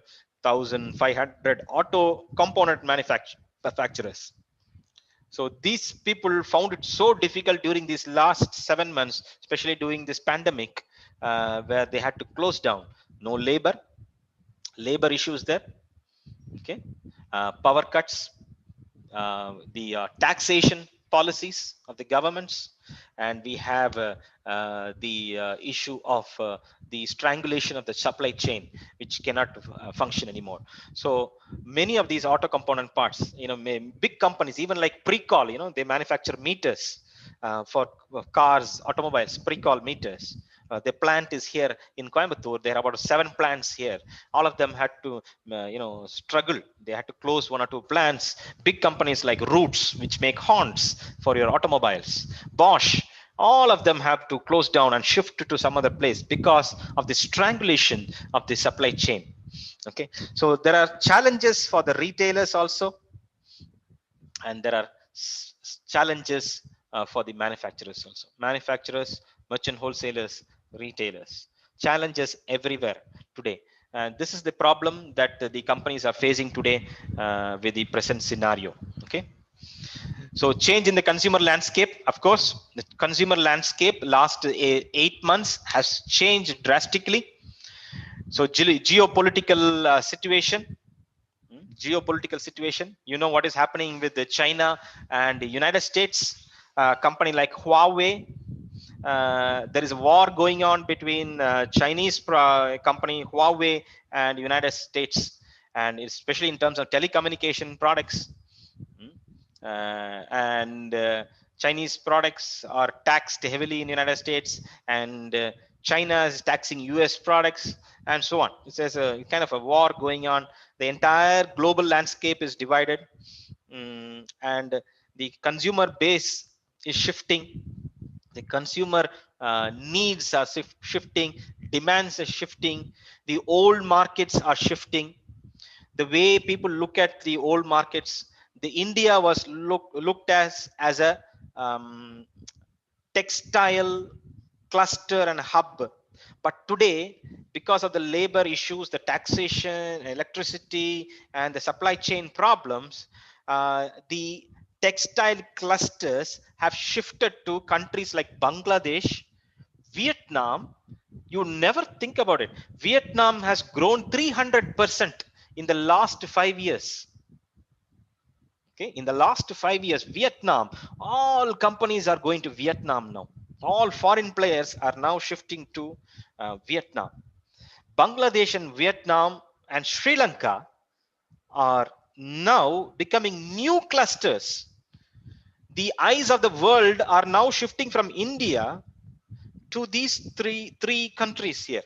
1,500 auto component manufacturers. So these people found it so difficult during these last 7 months, especially during this pandemic, where they had to close down. No labor issues there. Okay, power cuts, the taxation policies of the governments, and we have the issue of the strangulation of the supply chain, which cannot function anymore. So many of these auto component parts, big companies, even like Precall, they manufacture meters for cars, automobiles, Precall meters. The plant is here in Coimbatore. There are about 7 plants here. All of them had to, struggle. They had to close 1 or 2 plants. Big companies like Roots, which make horns for your automobiles, Bosch, all of them have to close down and shift to some other place because of the strangulation of the supply chain. Okay, so there are challenges for the retailers also, and there are challenges for the manufacturers also. Manufacturers, merchant wholesalers, retailers, challenges everywhere today. And this is the problem that the companies are facing today with the present scenario. Okay, so change in the consumer landscape. Of course, the consumer landscape last 8 months has changed drastically. So geopolitical situation, geopolitical situation, what is happening with the China and the United States. Company like Huawei, there is a war going on between Chinese company Huawei and United States, and especially in terms of telecommunication products. And Chinese products are taxed heavily in the United States, and China is taxing US products, and so on. There's a kind of a war going on. The entire global landscape is divided, and the consumer base is shifting. The consumer needs are shifting, demands are shifting, the old markets are shifting. The way people look at the old markets, the India was looked as a textile cluster and hub, but today, because of the labor issues, the taxation, electricity, and the supply chain problems, the textile clusters have shifted to countries like Bangladesh, Vietnam. You never think about it. Vietnam has grown 300% in the last 5 years. Okay, in the last 5 years, Vietnam, all companies are going to Vietnam now. All foreign players are now shifting to Vietnam. Bangladesh and Vietnam and Sri Lanka are now becoming new clusters. The eyes of the world are now shifting from India to these three countries here.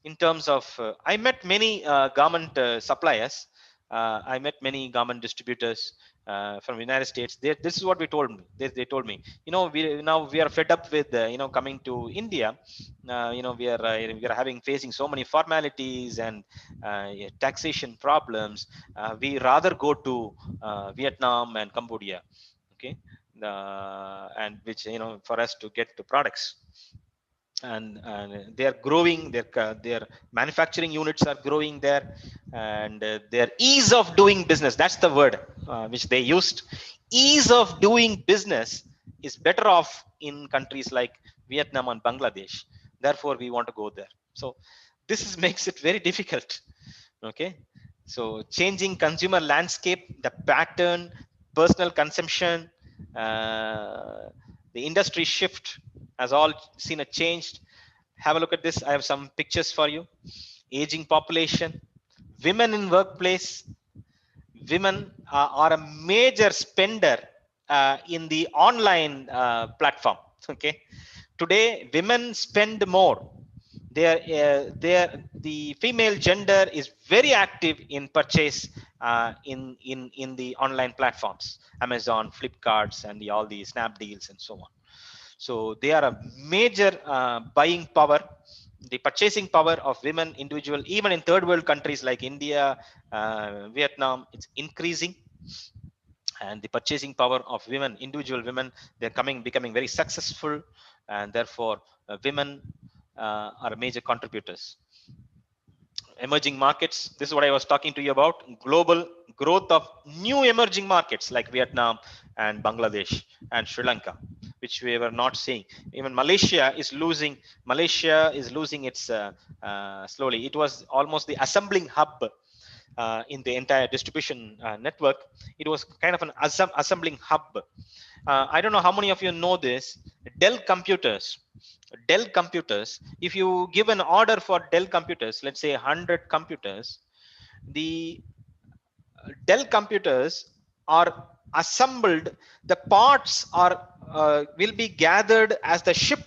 In terms of, I met many government suppliers. I met many government distributors from the United States. This is what we told me. They told me, we are fed up with, coming to India. We are facing so many formalities and taxation problems. We rather go to Vietnam and Cambodia. Okay, and which, for us to get the products. And they are growing, their manufacturing units are growing there, and their ease of doing business, that's the word which they used. Ease of doing business is better off in countries like Vietnam and Bangladesh. Therefore we want to go there. So this makes it very difficult. Okay, so changing consumer landscape, the pattern, personal consumption, the industry shift has all seen a change. Have a look at this. I have some pictures for you. Aging population, women in workplace. Women are a major spender in the online platform. Okay, today women spend more. The female gender is very active in purchase in the online platforms, Amazon, Flipkarts, and all the Snapdeals and so on. So they are a major buying power. The purchasing power of women individual, even in third world countries like India, Vietnam, it's increasing. And the purchasing power of women, individual women, they're becoming very successful, and therefore women are major contributors. Emerging markets, this is what I was talking to you about. Global growth of new emerging markets like Vietnam and Bangladesh and Sri Lanka, which we were not seeing. Even Malaysia is losing its slowly. It was almost the assembling hub in the entire distribution network. It was kind of an assembling hub. I don't know how many of you know this. Dell computers. Dell computers. If you give an order for Dell computers, let's say 100 computers, the Dell computers are assembled. The parts are will be gathered as the ship.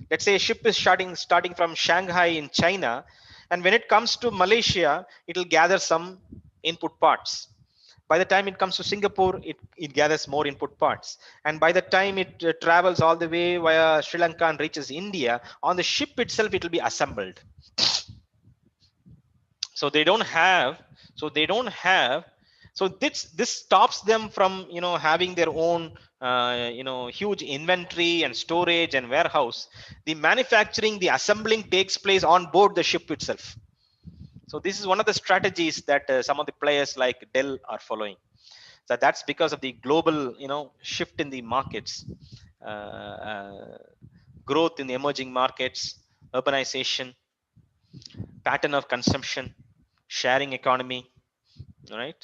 Let's say a ship is starting from Shanghai in China, and when it comes to Malaysia, it will gather some input parts. By the time it comes to Singapore, it gathers more input parts, and by the time it travels all the way via Sri Lanka and reaches India, on the ship itself it will be assembled. So they don't have so this stops them from having their own huge inventory and storage and warehouse. The manufacturing, the assembling takes place on board the ship itself. So this is one of the strategies that some of the players like Dell are following. So that's because of the global shift in the markets, growth in the emerging markets, urbanization, pattern of consumption, sharing economy, right?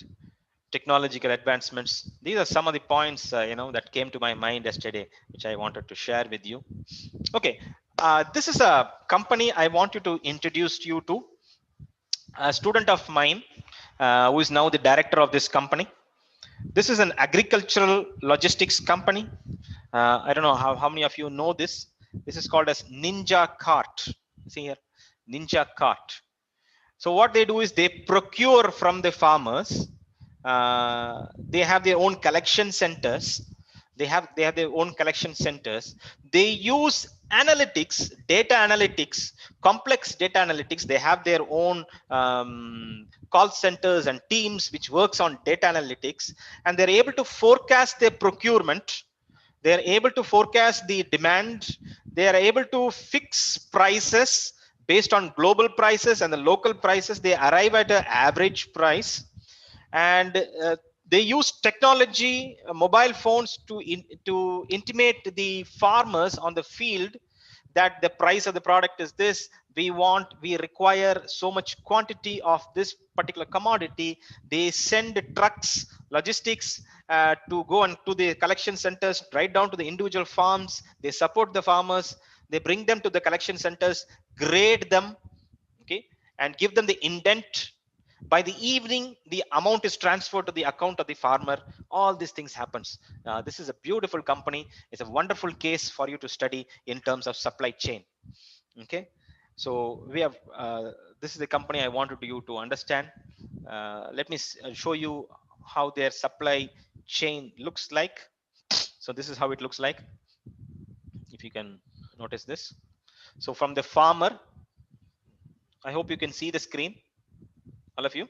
Technological advancements. These are some of the points that came to my mind yesterday, which I wanted to share with you. Okay, this is a company I want you to introduce you to. A student of mine who is now the director of this company. This is an agricultural logistics company. I don't know how many of you know this. This is called as Ninja Cart. See here, Ninja Cart. So what they do is they procure from the farmers. They have their own collection centers. They have their own collection centers. They use analytics, data analytics, complex data analytics. They have their own call centers and teams which works on data analytics, and they're able to forecast their procurement. They're able to forecast the demand. They are able to fix prices based on global prices and the local prices. They arrive at an average price, and they use technology, mobile phones to intimate the farmers on the field that the price of the product is this. We require so much quantity of this particular commodity. They send trucks, logistics, to go and to the collection centers right down to the individual farms. They support the farmers. They bring them to the collection centers, grade them, okay, and give them the indent. By the evening, the amount is transferred to the account of the farmer. All these things happens. This is a beautiful company. It's a wonderful case for you to study in terms of supply chain. Okay, so we have this is the company I wanted you to understand. Let me show you how their supply chain looks like. So this is how it looks like, if you can notice this. So from the farmer, I hope you can see the screen, all of you.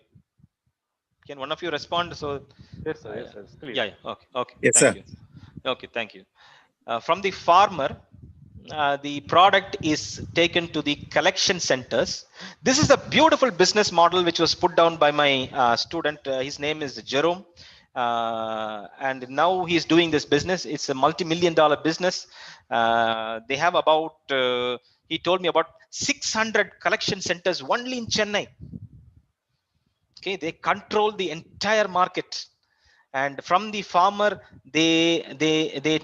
Can one of you respond? So Yes, sir. Yes, sir. Please. yeah. Okay. Yes, Thank sir. you. Okay, thank you. From the farmer, the product is taken to the collection centers. This is a beautiful business model which was put down by my student. His name is Jerome, and now he's doing this business. It's a multi-million-dollar business. They have about he told me about 600 collection centers only in Chennai. Okay, they control the entire market, and from the farmer they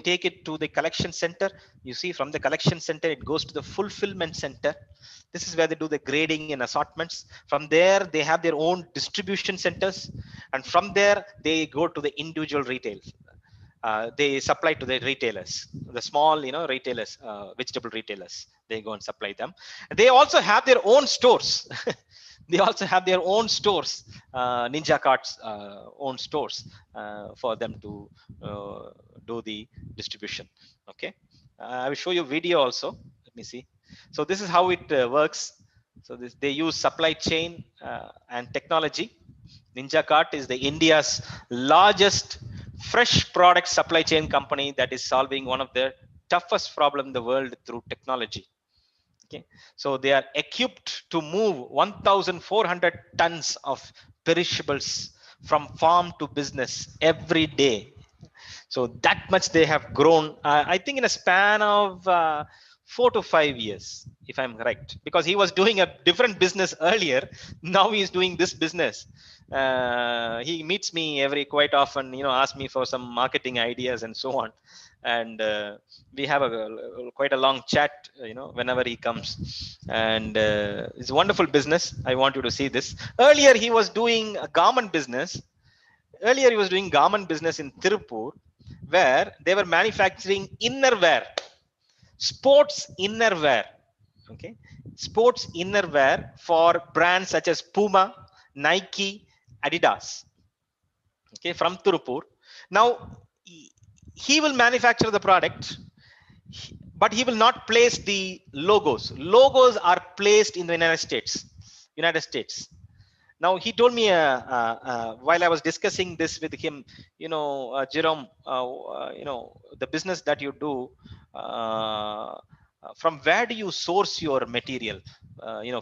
take it to the collection center. You see, from the collection center it goes to the fulfillment center. This is where they do the grading and assortments. From there they have their own distribution centers, and from there they go to the individual retail. They supply to the retailers, the small retailers, vegetable retailers. They go and supply them. They also have their own stores. They also have their own stores, Ninja Cart's own stores, for them to do the distribution. Okay, I will show you video also. Let me see. So this is how it works. So they use supply chain and technology. Ninja Cart is the India's largest fresh product supply chain company that is solving one of the toughest problem in the world through technology. Okay, so they are equipped to move 1,400 tons of perishables from farm to business every day. So that much they have grown. I think in a span of 4 to 5 years, if I'm correct, because he was doing a different business earlier. Now he's doing this business. He meets me every quite often, asks me for some marketing ideas and so on. And we have quite a long chat, whenever he comes. And it's a wonderful business. I want you to see this. Earlier he was doing a garment business. Earlier he was doing garment business in Tirupur, where they were manufacturing innerwear, sports innerwear. Okay, sports innerwear for brands such as Puma, Nike, Adidas. Okay, from Tirupur. Now he will manufacture the product, but he will not place the logos. Logos are placed in the United States. Now he told me, while I was discussing this with him, Jerome, the business that you do, from where do you source your material,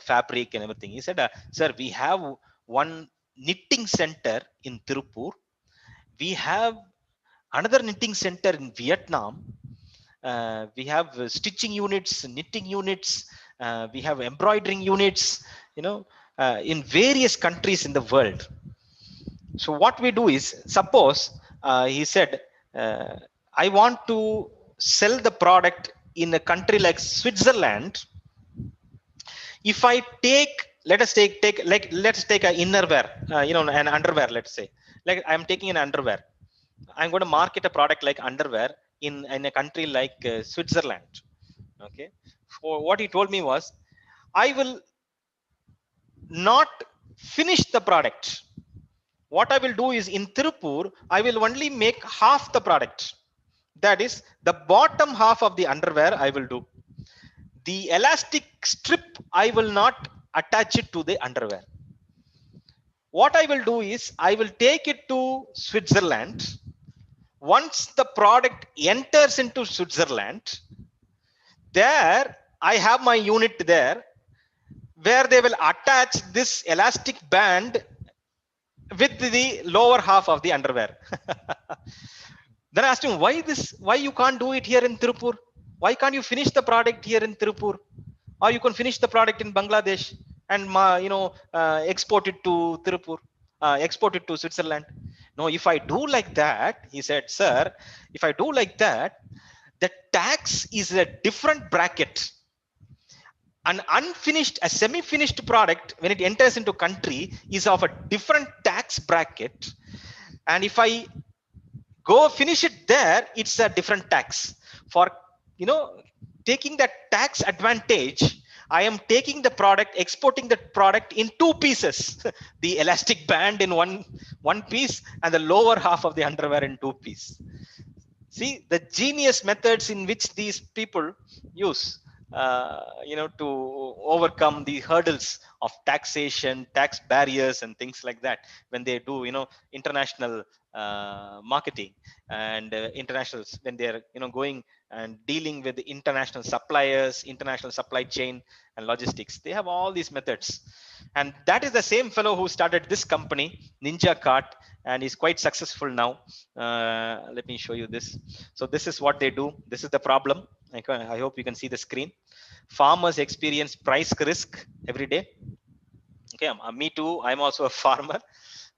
fabric and everything? He said, sir, we have one knitting center in Tirupur. We have another knitting center in Vietnam. We have stitching units, knitting units. We have embroidering units, in various countries in the world. So what we do is, suppose he said, I want to sell the product in a country like Switzerland. If I take, let's take an innerwear, an underwear, let's say, like I'm taking an underwear. I'm going to market a product like underwear in a country like Switzerland. Okay. For what he told me was, I will not finish the product. What I will do is, in Tirupur, I will only make half the product. That is, the bottom half of the underwear I will do. The elastic strip, I will not attach it to the underwear. What I will do is, I will take it to Switzerland. Once the product enters into Switzerland, there I have my unit there, where they will attach this elastic band with the lower half of the underwear. Then I asked him, why you can't do it here in Tirupur? Why can't you finish the product here in Tirupur? Or you can finish the product in Bangladesh and export it to Tirupur, export it to Switzerland. No, if I do like that, he said, sir, if I do like that, the tax is a different bracket. An unfinished, a semi-finished product, when it enters into country, is of a different tax bracket. And if I go finish it there, it's a different tax. For, taking that tax advantage, I am taking the product, exporting the product in two pieces. The elastic band in one piece, and the lower half of the underwear in two pieces. See the genius methods in which these people use, to overcome the hurdles of taxation, tax barriers, and things like that, when they do, international marketing and internationals, when they're, going and dealing with the international suppliers, international supply chain and logistics. They have all these methods. And that is the same fellow who started this company, Ninja Cart, and he's quite successful now. Let me show you this. So this is what they do. This is the problem. I hope you can see the screen. Farmers experience price risk every day. Okay, me too. I'm also a farmer.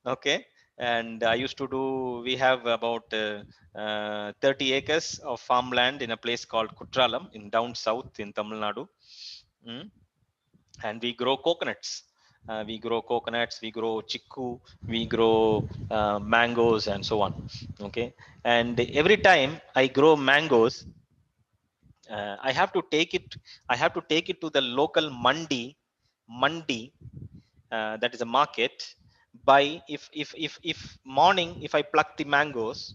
Okay, and I used to do. We have about 30 acres of farmland in a place called Kutralam in down south in Tamil Nadu, and we grow coconuts. We grow coconuts, we grow chiku, we grow mangoes, and so on. Okay, and every time I grow mangoes, I have to take it to the local mandi, that is a market. By if morning, if I pluck the mangoes,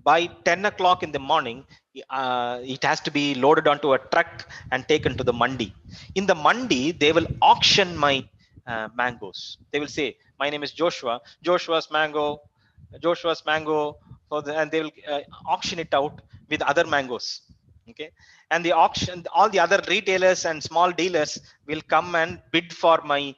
by 10 o'clock in the morning, it has to be loaded onto a truck and taken to the mandi. In the mandi, they will auction my mangoes. They will say, my name is Joshua's mango, and they will auction it out with other mangoes. Okay, and the auction, all the other retailers and small dealers will come and bid for my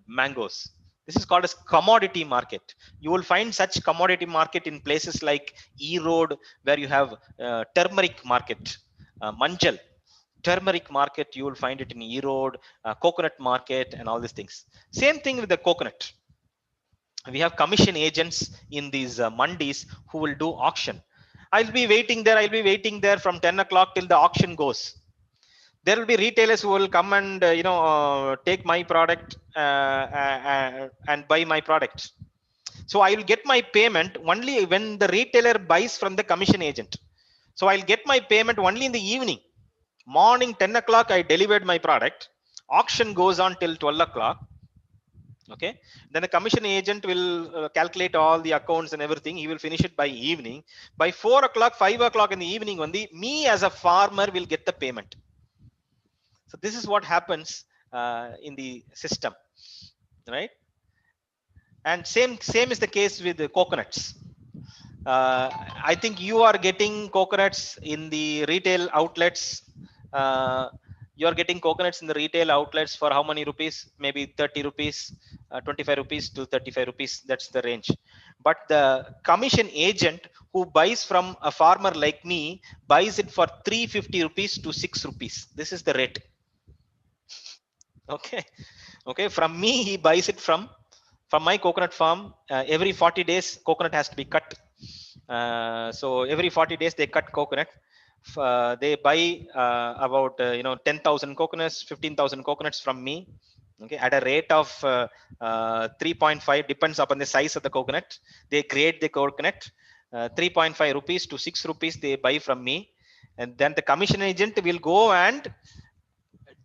mangoes. This is called as commodity market. You will find such commodity market in places like E Road, where you have turmeric market, Manjal, turmeric market, you will find it in Erode, coconut market, and all these things. Same thing with the coconut. We have commission agents in these mandis who will do auction. I'll be waiting there from 10 o'clock till the auction goes. There will be retailers who will come and take my product and buy my product. So I will get my payment only when the retailer buys from the commission agent. So I'll get my payment only in the evening. Morning 10 o'clock I delivered my product. Auction goes on till 12 o'clock. Okay, then the commission agent will calculate all the accounts and everything. He will finish it by evening. By 4 o'clock 5 o'clock in the evening only me as a farmer will get the payment. So this is what happens in the system, right? And same is the case with the coconuts. I think you are getting coconuts in the retail outlets. You are getting coconuts in the retail outlets for how many rupees? Maybe 30 rupees, 25 rupees to 35 rupees. That's the range. But the commission agent who buys from a farmer like me buys it for 350 rupees to 6 rupees. This is the rate. Okay. Okay. From me, he buys it from my coconut farm. Every 40 days, coconut has to be cut. So every 40 days they cut coconut. They buy about 10,000 coconuts, 15,000 coconuts from me. Okay, at a rate of 3.5, depends upon the size of the coconut. They grade the coconut. 3.5 rupees to 6 rupees they buy from me, and then the commission agent will go and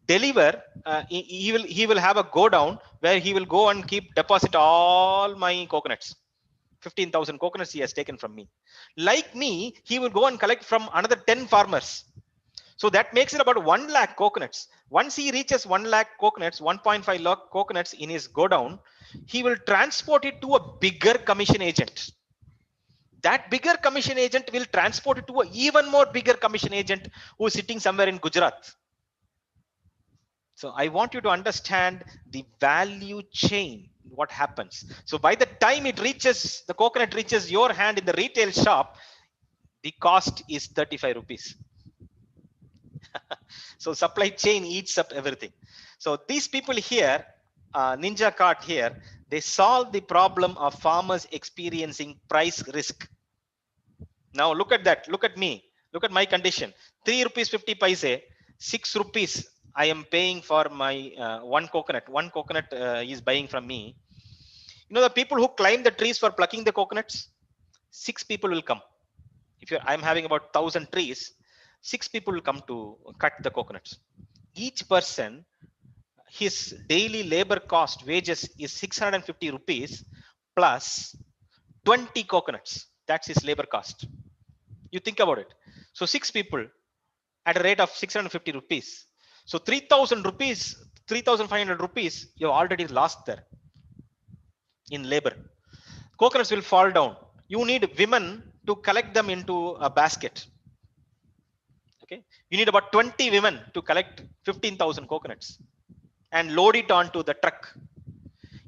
deliver. He will have a go down where he will go and keep deposit all my coconuts. 15,000 coconuts he has taken from me. Like me, he will go and collect from another 10 farmers. So that makes it about 1 lakh coconuts. Once he reaches 1 lakh coconuts, 1.5 lakh coconuts in his go down, he will transport it to a bigger commission agent. That bigger commission agent will transport it to an even more bigger commission agent who is sitting somewhere in Gujarat. So I want you to understand the value chain, what happens. So by the time the coconut reaches your hand in the retail shop, the cost is 35 rupees. So supply chain eats up everything. So these people here, Ninja Cart here, they solve the problem of farmers experiencing price risk. Now look at that. Look at me. Look at my condition. 3 rupees 50 paise, 6 rupees I am paying for my one coconut. One coconut is buying from me. You know the people who climb the trees for plucking the coconuts? 6 people will come. If I'm having about 1,000 trees, 6 people will come to cut the coconuts. Each person, his daily labor cost wages is 650 rupees plus 20 coconuts. That's his labor cost. You think about it. So 6 people at a rate of 650 rupees. So 3,000 rupees, 3,500 rupees, you have already lost there in labor. Coconuts will fall down. You need women to collect them into a basket. Okay, you need about 20 women to collect 15,000 coconuts and load it onto the truck.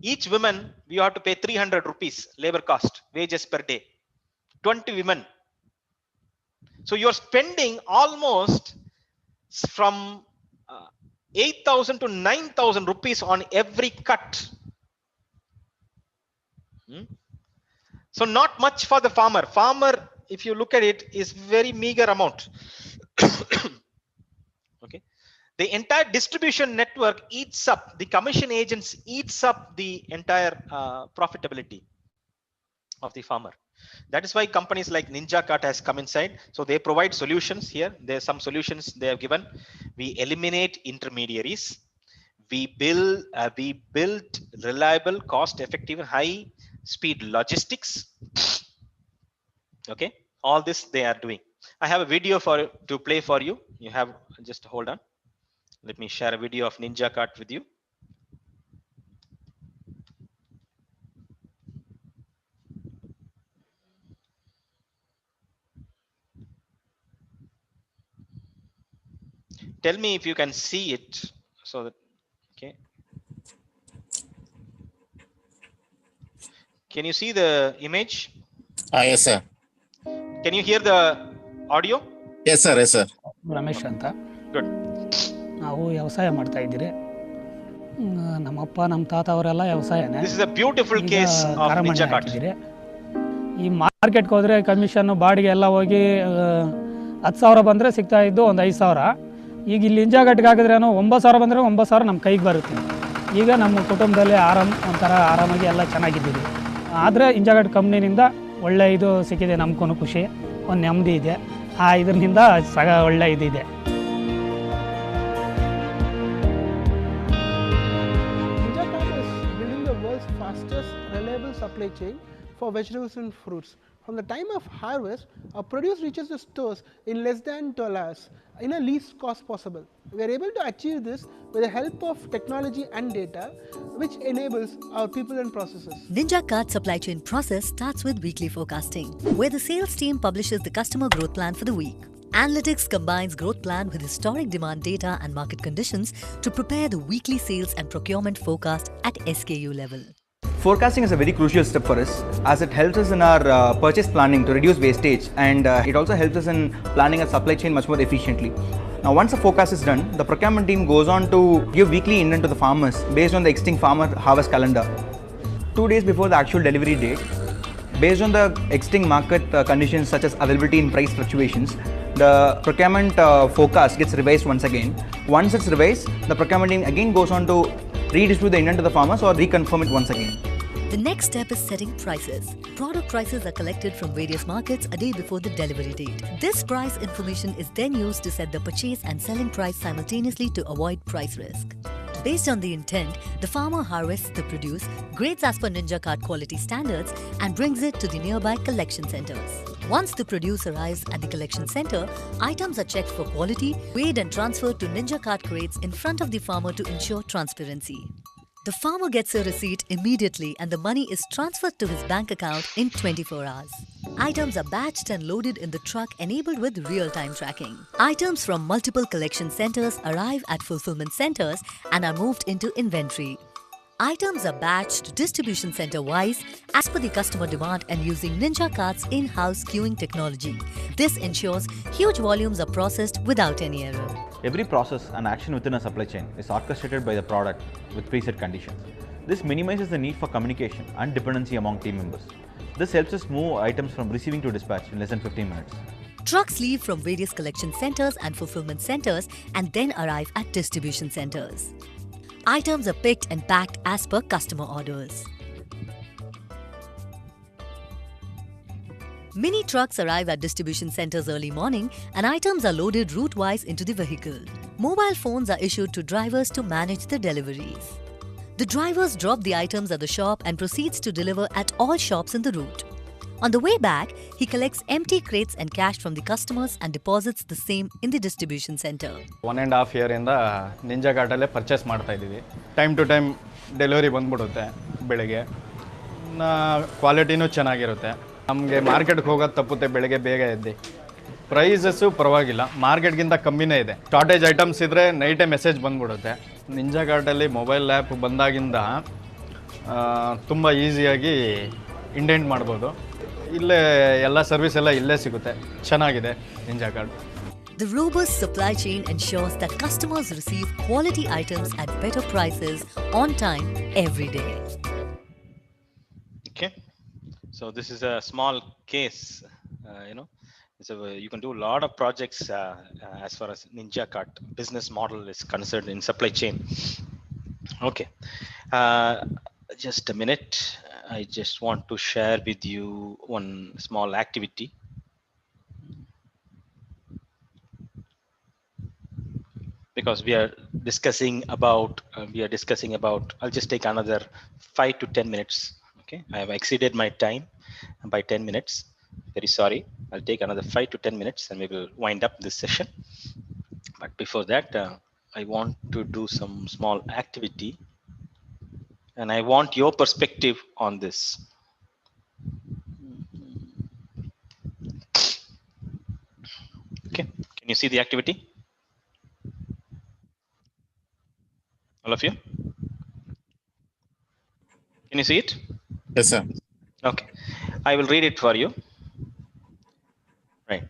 Each woman, you have to pay 300 rupees labor cost, wages per day. 20 women. So you're spending almost from 8,000 to 9,000 rupees on every cut. So not much for the farmer. Farmer, if you look at it, is very meager amount. Okay, the entire distribution network eats up, the commission agents eats up the entire profitability of the farmer. That is why companies like Ninja Cart has come inside. So they provide solutions here. There's some solutions they have given. We eliminate intermediaries. We build reliable, cost-effective, high-speed logistics. Okay, all this they are doing. I have a video to play for you. You have, just hold on. Let me share a video of Ninja Cart with you. Tell me if you can see it. So that, okay. Can you see the image? Yes, sir. Can you hear the audio? Yes, sir. Yes, sir. Ramesh ಅಂತ. Good. ನಾವು ವ್ಯವಸಾಯ ಮಾಡ್ತಾ ಇದ್ದೀರಿ. ನಮ್ಮಪ್ಪ ನಮ್ಮ ತಾತ ಅವರೆಲ್ಲ ವ್ಯವಸಾಯನೇ. This is a beautiful case of Ninja Cart. ಈ ಮಾರ್ಕೆಟ್ಗೆ ಹೋದರೆ ಕಮಿಷನ್ನು ಬಾಡಿಗೆ ಎಲ್ಲ ಹೋಗಿ 10,000 ಬಂದರೆ ಸಿಗ್ತಾ ಇದ್ದು ಒಂದು 5,000. ಈಗ ಇಲ್ಲಿ ನಿಂಜಾ ಕಾರ್ಟ್ಗೆ ಹಾಕಿದ್ರೇನು 9,000 ಬಂದರೆ 9,000 ನಮ್ಮ ಕೈಗೆ ಬರುತ್ತೆ. ಈಗ ನಮ್ಮ ಕುಟುಂಬದಲ್ಲಿ ಒಂಥರ ಆರಾಮಾಗಿ ಎಲ್ಲ ಚೆನ್ನಾಗಿದ್ದೀವಿ. ಆದರೆ ನಿಂಜಾ ಕಾರ್ಟ್ ಕಂಪ್ನಿನಿಂದ ಒಳ್ಳೆ ಇದು ಸಿಕ್ಕಿದೆ, ನಮ್ಗೂ ಖುಷಿ, ಒಂದು ನೆಮ್ಮದಿ ಇದೆ. ಇದರಿಂದ ಒಳ್ಳೆ ಇದಿದೆ. Ninja Cart is building the world's fastest, reliable supply chain for vegetables and fruits. From the time of harvest, our produce reaches the stores in less than 12 hours in a least cost possible. We are able to achieve this with the help of technology and data, which enables our people and processes. Ninja Cart supply chain process starts with weekly forecasting, where the sales team publishes the customer growth plan for the week. Analytics combines growth plan with historic demand data and market conditions to prepare the weekly sales and procurement forecast at SKU level. Forecasting is a very crucial step for us, as it helps us in our purchase planning to reduce wastage, and it also helps us in planning our supply chain much more efficiently. Now, once the forecast is done, the procurement team goes on to give weekly intent to the farmers based on the existing farmer harvest calendar. 2 days before the actual delivery date, based on the existing market conditions such as availability and price fluctuations, the procurement forecast gets revised once again. Once it's revised, the procurement team again goes on to redistribute the intent to the farmers or reconfirm it once again. The next step is setting prices. Product prices are collected from various markets a day before the delivery date. This price information is then used to set the purchase and selling price simultaneously to avoid price risk. Based on the intent, the farmer harvests the produce, grades as per Ninja Cart quality standards, and brings it to the nearby collection centers. Once the produce arrives at the collection center, items are checked for quality, weighed and transferred to Ninja Cart crates in front of the farmer to ensure transparency. The farmer gets a receipt immediately and the money is transferred to his bank account in 24 hours. Items are batched and loaded in the truck enabled with real-time tracking. Items from multiple collection centers arrive at fulfillment centers and are moved into inventory. Items are batched distribution center wise as per the customer demand and using Ninja Cart's in-house queuing technology. This ensures huge volumes are processed without any error. Every process and action within a supply chain is orchestrated by the product with preset conditions. This minimizes the need for communication and dependency among team members. This helps us move items from receiving to dispatch in less than 15 minutes. Trucks leave from various collection centers and fulfillment centers and then arrive at distribution centers. Items are picked and packed as per customer orders. Mini trucks arrive at distribution centers early morning and items are loaded route-wise into the vehicle. Mobile phones are issued to drivers to manage the deliveries. The drivers drop the items at the shop and proceeds to deliver at all shops in the route. On the way back, he collects empty crates and cash from the customers and deposits the same in the distribution center. 1.5 year ಇಂದ ninja ಕಾರ್ಟಲ್ಲೇ purchase ಮಾಡ್ತಾ ಇದ್ದೀವಿ. Time to time delivery ಬಂದ್ಬಿಡುತ್ತೆ ಬೆಳಗ್ಗೆ. ಕ್ವಾಲಿಟಿನೂ ಚೆನ್ನಾಗಿರುತ್ತೆ. ನಮಗೆ ಮಾರ್ಕೆಟ್ಗೆ ಹೋಗೋದು ತಪ್ಪುತ್ತೆ ಬೆಳಗ್ಗೆ ಬೇಗ ಎದ್ದು. ಪ್ರೈಸಸ್ಸು ಪರವಾಗಿಲ್ಲ, ಮಾರ್ಕೆಟ್ಗಿಂತ ಕಮ್ಮಿನೇ ಇದೆ. ಶಾರ್ಟೇಜ್ ಐಟಮ್ಸ್ ಇದ್ದರೆ ನೈಟೇ ಮೆಸೇಜ್ ಬಂದ್ಬಿಡುತ್ತೆ. ನಿಂಜಾ ಕಾರ್ಟಲ್ಲಿ ಮೊಬೈಲ್ ಆ್ಯಪ್ ಬಂದಾಗಿಂದ ತುಂಬ ಈಸಿಯಾಗಿ ಇಂಡೆಂಟ್ ಮಾಡ್ಬೋದು. ಇಲ್ಲೇ ಎಲ್ಲ ಸರ್ವಿಸ್ ಎಲ್ಲ ಇಲ್ಲೇ ಸಿಗುತ್ತೆ. ಚೆನ್ನಾಗಿದೆ Ninjacart. The robust supply chain ensures that customers receive quality items at better prices on time every day. Okay, so this is a small case. So you can do a lot of projects as far as Ninja Cart business model is concerned in supply chain. Okay, just a minute. I just want to share with you one small activity. Because we are discussing about, I'll just take another 5 to 10 minutes. Okay, I have exceeded my time by 10 minutes. Very sorry. I'll take another 5 to 10 minutes and we will wind up this session. But before that, I want to do some small activity. And I want your perspective on this. Okay, can you see the activity? All of you? Can you see it? Yes, sir. Okay, I will read it for you. Right.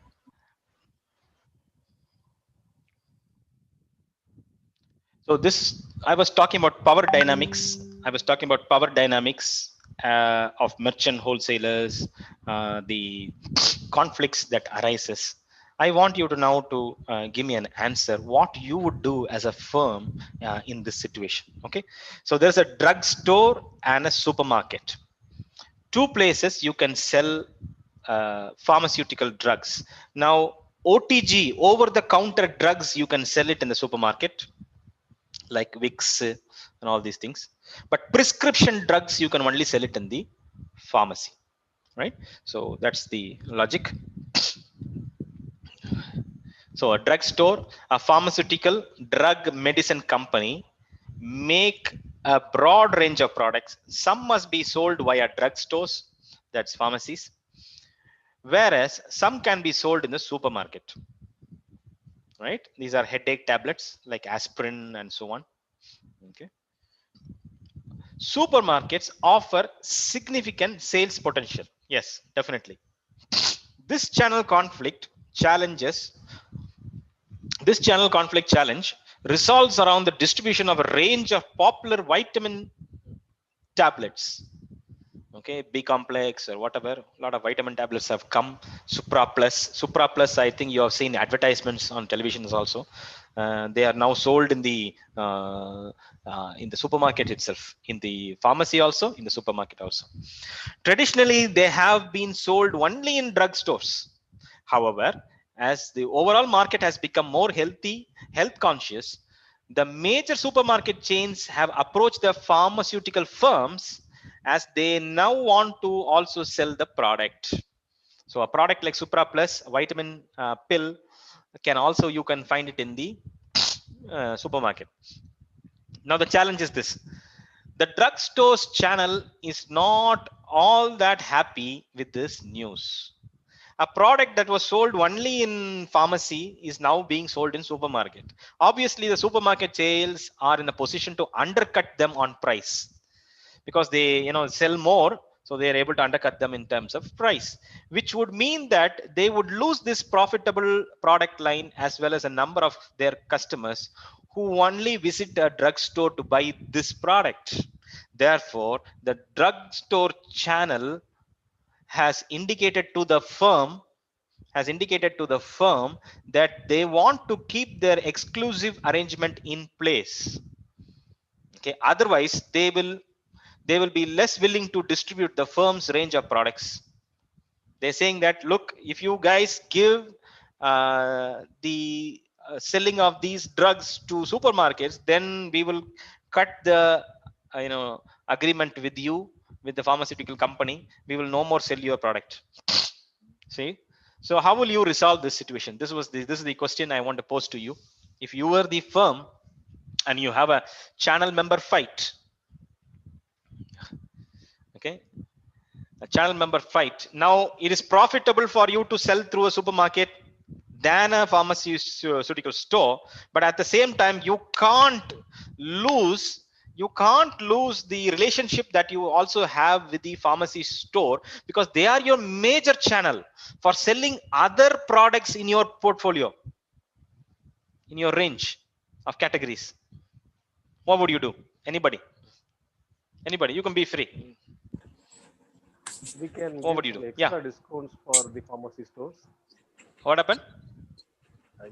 So this, I was talking about power dynamics. I was talking about power dynamics of merchant wholesalers, the conflicts that arises. I want you to now to give me an answer. What you would do as a firm in this situation? Okay. So there's a drugstore and a supermarket. Two places you can sell pharmaceutical drugs. Now, OTG, over the counter drugs, you can sell it in the supermarket like Vicks and all these things. But prescription drugs, you can only sell it in the pharmacy, right? So that's the logic. So a drugstore, a pharmaceutical drug medicine company make a broad range of products. Some must be sold via drugstores, that's pharmacies, whereas some can be sold in the supermarket, right? These are headache tablets like aspirin and so on. Okay. Supermarkets offer significant sales potential. Yes, definitely. This channel conflict challenges, this channel conflict challenge resolves around the distribution of a range of popular vitamin tablets. Okay, B complex or whatever, a lot of vitamin tablets have come. Supra Plus, I think you have seen advertisements on televisions also. They are now sold in the supermarket itself, in the pharmacy also, in the supermarket also. Traditionally, they have been sold only in drugstores. However, as the overall market has become more health conscious, the major supermarket chains have approached the pharmaceutical firms as they now want to also sell the product. So a product like Supra Plus, a vitamin pill, you can find it in the supermarket. Now the challenge is this: the drugstore's channel is not all that happy with this news. A product that was sold only in pharmacy is now being sold in supermarket. Obviously, the supermarket sales are in a position to undercut them on price, because they sell more, so they are able to undercut them in terms of price, which would mean that they would lose this profitable product line as well as a number of their customers who only visit a drugstore to buy this product. Therefore, the drugstore channel has indicated to the firm that they want to keep their exclusive arrangement in place. Okay, otherwise they will be less willing to distribute the firm's range of products. They're saying that, look, if you guys give the selling of these drugs to supermarkets, then we will cut the agreement with you, with the pharmaceutical company. We will no more sell your product. See, so how will you resolve this situation? This is the question I want to pose to you. If you were the firm and you have a channel member fight, okay, a channel member fight. Now it is profitable for you to sell through a supermarket than a pharmaceutical store, but at the same time you can't lose the relationship that you also have with the pharmacy store, because they are your major channel for selling other products in your portfolio, in your range of categories. What would you do? Anybody, you can be free. We can What would give you do? extra discounts for the pharmacy stores. What happened?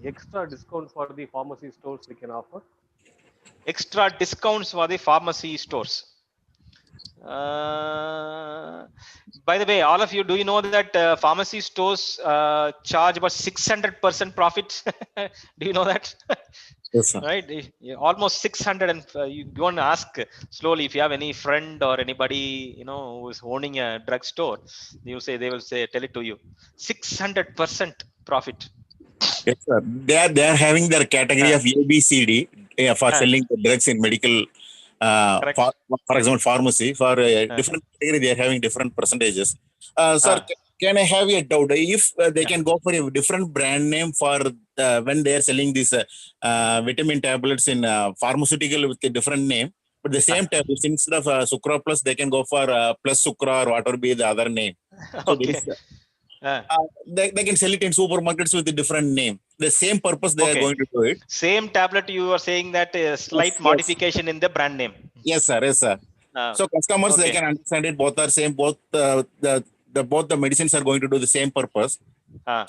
Extra discount for the pharmacy stores we can offer. Extra discounts for the pharmacy stores. By the way, all of you, do you know that pharmacy stores charge about 600% profit? Do you know that? Yes, sir. Right, almost 600. And you go and ask slowly if you have any friend or anybody who is owning a drugstore. They will say, tell it to you, 600% profit. Yes, sir. They are having their category of ABCD for selling the drugs in medical. For example, pharmacy, for different category, they are having different percentages. Sir, can I have a doubt? If they can go for a different brand name for when they are selling these vitamin tablets in pharmaceutical with a different name, but the same tablets, instead of Sucra Plus, they can go for Plus Sucra or whatever be the other name. So Okay. they can sell it in supermarkets with a different name. the same purpose they are Okay. going to do it. Same tablet, you are saying that a slight Yes. modification in the brand name. Yes, sir. Yes, sir. So customers they Okay. can understand it. Both are same. Both both the medicines are going to do the same purpose.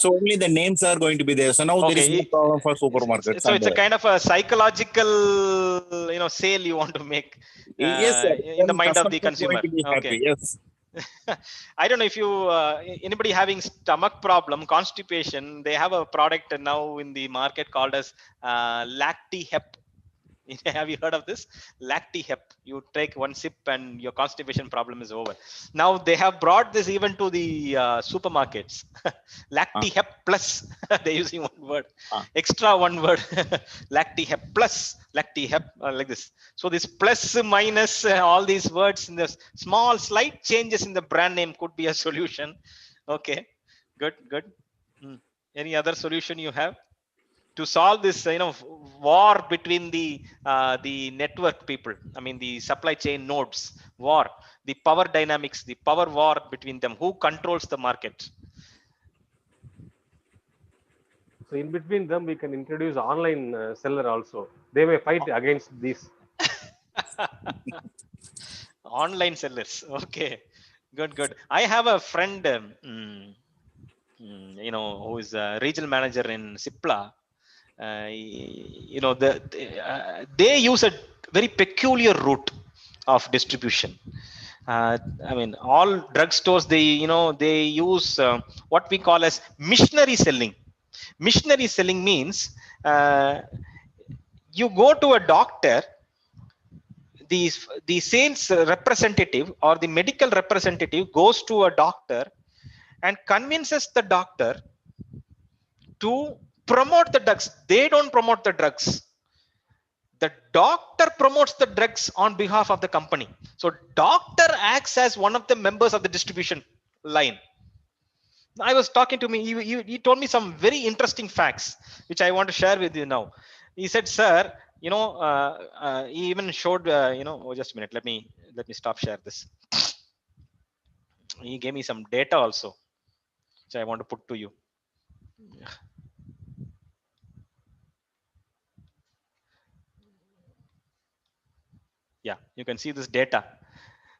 So only the names are going to be there. So now there is no problem for supermarkets. So it's a kind of a psychological, sale you want to make Yes, sir. in the Then mind of the customers are going consumer. to be happy. Okay. Yes. I don't know if you anybody having stomach problem, constipation, they have a product now in the market called as LactiHep. Have you heard of this? LactiHep. You take one sip and your constipation problem is over. Now they have brought this even to the supermarkets. LactiHep plus. They're using one word, extra one word. LactiHep plus, LactiHep, like this. So this plus, minus, all these words in the small slight changes in the brand name could be a solution. Okay, good. Any other solution you have to solve this war between the network people, I mean the supply chain nodes war, the power dynamics, the power war between them, who controls the market? So in between them, we can introduce online seller also. They may fight against this. Online sellers. Okay, good. I have a friend who is a regional manager in Cipla. They use a very peculiar route of distribution. I mean, all drugstores they use what we call as missionary selling. Missionary selling means you go to a doctor, the sales representative or the medical representative goes to a doctor and convinces the doctor to promote the drugs. They don't promote the drugs. The doctor promotes the drugs on behalf of the company. So doctor acts as one of the members of the distribution line. I was talking to me, he told me some very interesting facts, which I want to share with you now. He said, sir, he even showed, just a minute, let me stop share this. He gave me some data also, which I want to put to you. Yeah, you can see this data.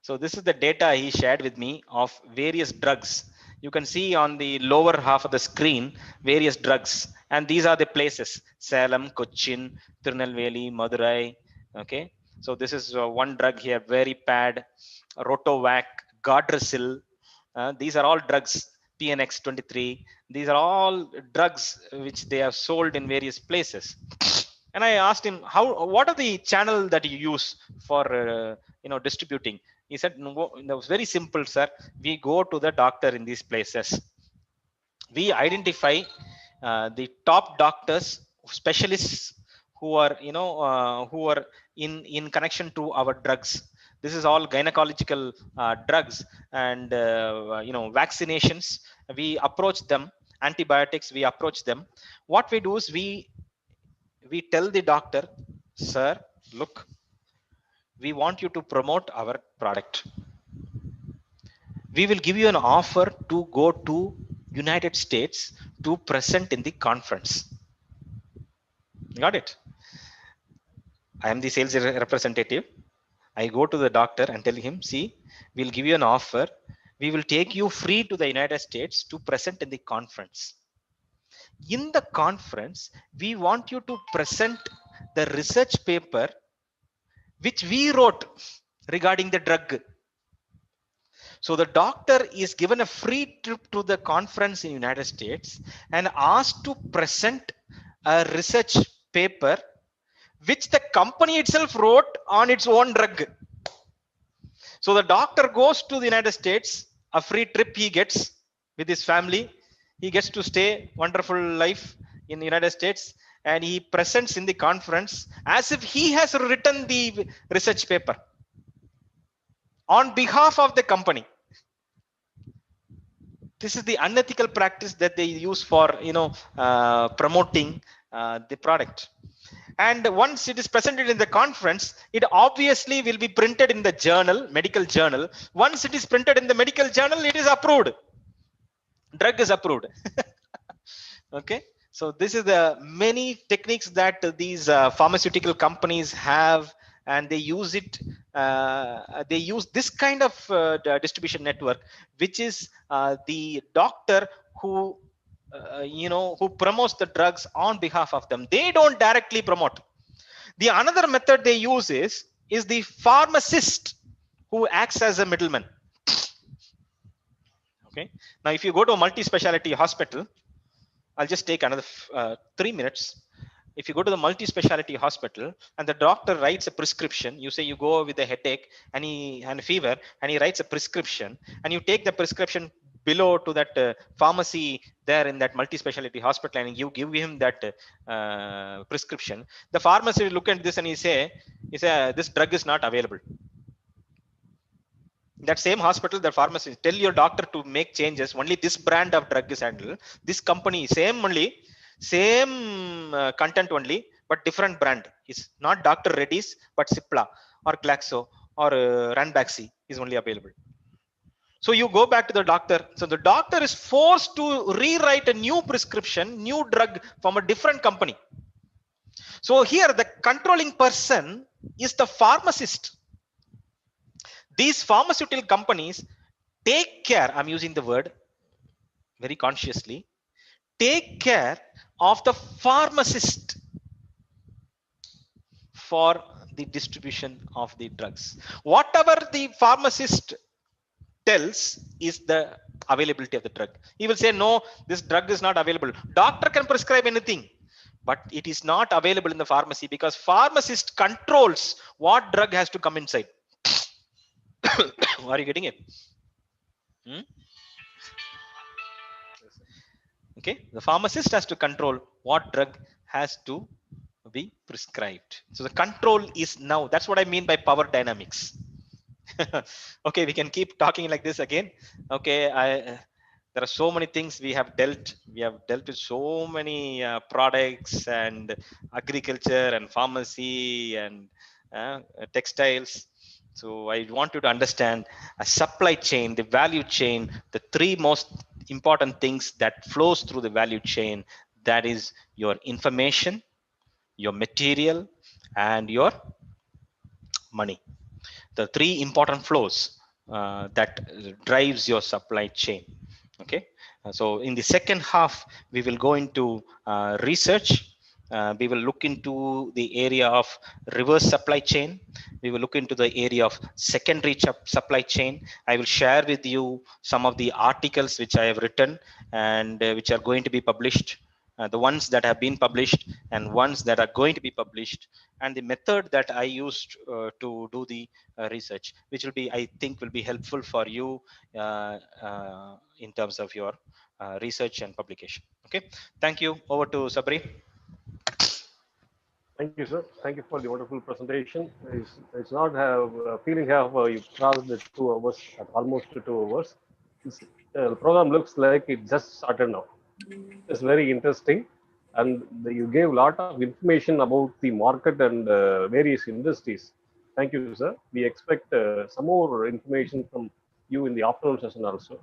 So this is the data he shared with me of various drugs. You can see on the lower half of the screen, various drugs. And these are the places: Salem, Cochin, Tirunelveli, Madurai. Okay. So this is one drug here, Veripad, Rotovac, Gardasil. These are all drugs, PNX 23. These are all drugs which they have sold in various places. And I asked him, what are the channel that you use for distributing? He said, no, it was very simple, sir. We go to the doctor in these places. We identify the top doctors, specialists who are in connection to our drugs. This is all gynecological drugs and vaccinations. We approach them. Antibiotics, we approach them. What we do is we tell the doctor, sir, look, we want you to promote our product. We will give you an offer to go to United States to present in the conference. Got it? I am the sales representative. I go to the doctor and tell him, see, we'll give you an offer. We will take you free to the United States to present in the conference. In the conference, we want you to present the research paper which we wrote regarding the drug. So the doctor is given a free trip to the conference in United States and asked to present a research paper which the company itself wrote on its own drug. So the doctor goes to the United States, a free trip he gets with his family. He gets to stay wonderful life in the United States, and he presents in the conference as if he has written the research paper on behalf of the company. This is the unethical practice that they use for promoting the product. And once it is presented in the conference, it obviously will be printed in the journal, medical journal. Once it is printed in the medical journal, it is approved. Drug is approved. Okay. So this is the many techniques that these pharmaceutical companies have, and they use it. They use this kind of distribution network, which is the doctor who who promotes the drugs on behalf of them. They don't directly promote. The another method they use is the pharmacist who acts as a middleman. Okay. Now, if you go to a multi-specialty hospital, I'll just take another 3 minutes. If you go to the multi-specialty hospital and the doctor writes a prescription, you say you go with a headache and a fever, and he writes a prescription, and you take the prescription below to that pharmacy there in that multi-specialty hospital, and you give him that prescription. The pharmacist will look at this and he say, this drug is not available. That same hospital, the pharmacist tell your doctor to make changes. Only this brand of drug is handled. This company, same content only, but different brand. Is not Dr. Reddy's, but Cipla or Glaxo or Ranbaxy is only available. So you go back to the doctor. So the doctor is forced to rewrite a new prescription, new drug from a different company. So here the controlling person is the pharmacist. These pharmaceutical companies take care, I'm using the word very consciously, take care of the pharmacist for the distribution of the drugs. Whatever the pharmacist tells is the availability of the drug. He will say, no, this drug is not available. Doctor can prescribe anything, but it is not available in the pharmacy because pharmacist controls what drug has to come inside. Are you getting it? Okay, the pharmacist has to control what drug has to be prescribed. So the control is now. That's what I mean by power dynamics. Okay, we can keep talking like this again. Okay, there are so many things we have dealt. We have dealt with so many products and agriculture and pharmacy and textiles. So I want you to understand a supply chain, the value chain, the three most important things that flows through the value chain. That is your information, your material, and your money. The three important flows that drives your supply chain. Okay. So in the second half, we will go into research. We will look into the area of reverse supply chain. We will look into the area of secondary supply chain. I will share with you some of the articles which I have written and which are going to be published. The ones that have been published and ones that are going to be published, and the method that I used to do the research, which will be, I think, will be helpful for you in terms of your research and publication. Okay, thank you. Over to Sabri. Thank you, sir. Thank you for the wonderful presentation. It's not have feeling have you crossed the 2 hours at almost 2 hours. The program looks like it just started now. It's very interesting, and you gave a lot of information about the market and various industries. Thank you, sir. We expect some more information from you in the afternoon session also.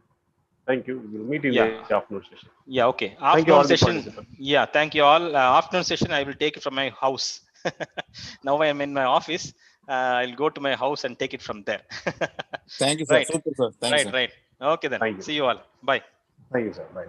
Thank you. We'll meet in the afternoon session. Yeah, okay. Thank you all Afternoon the session. participants. Yeah, thank you all. Afternoon session, I will take it from my house. Now I am in my office. I'll go to my house and take it from there. Thank you, sir. Right. Super, sir. Thanks, Right, sir. right. Okay then. Thank you. See you all. Bye. Thank you, sir. Bye.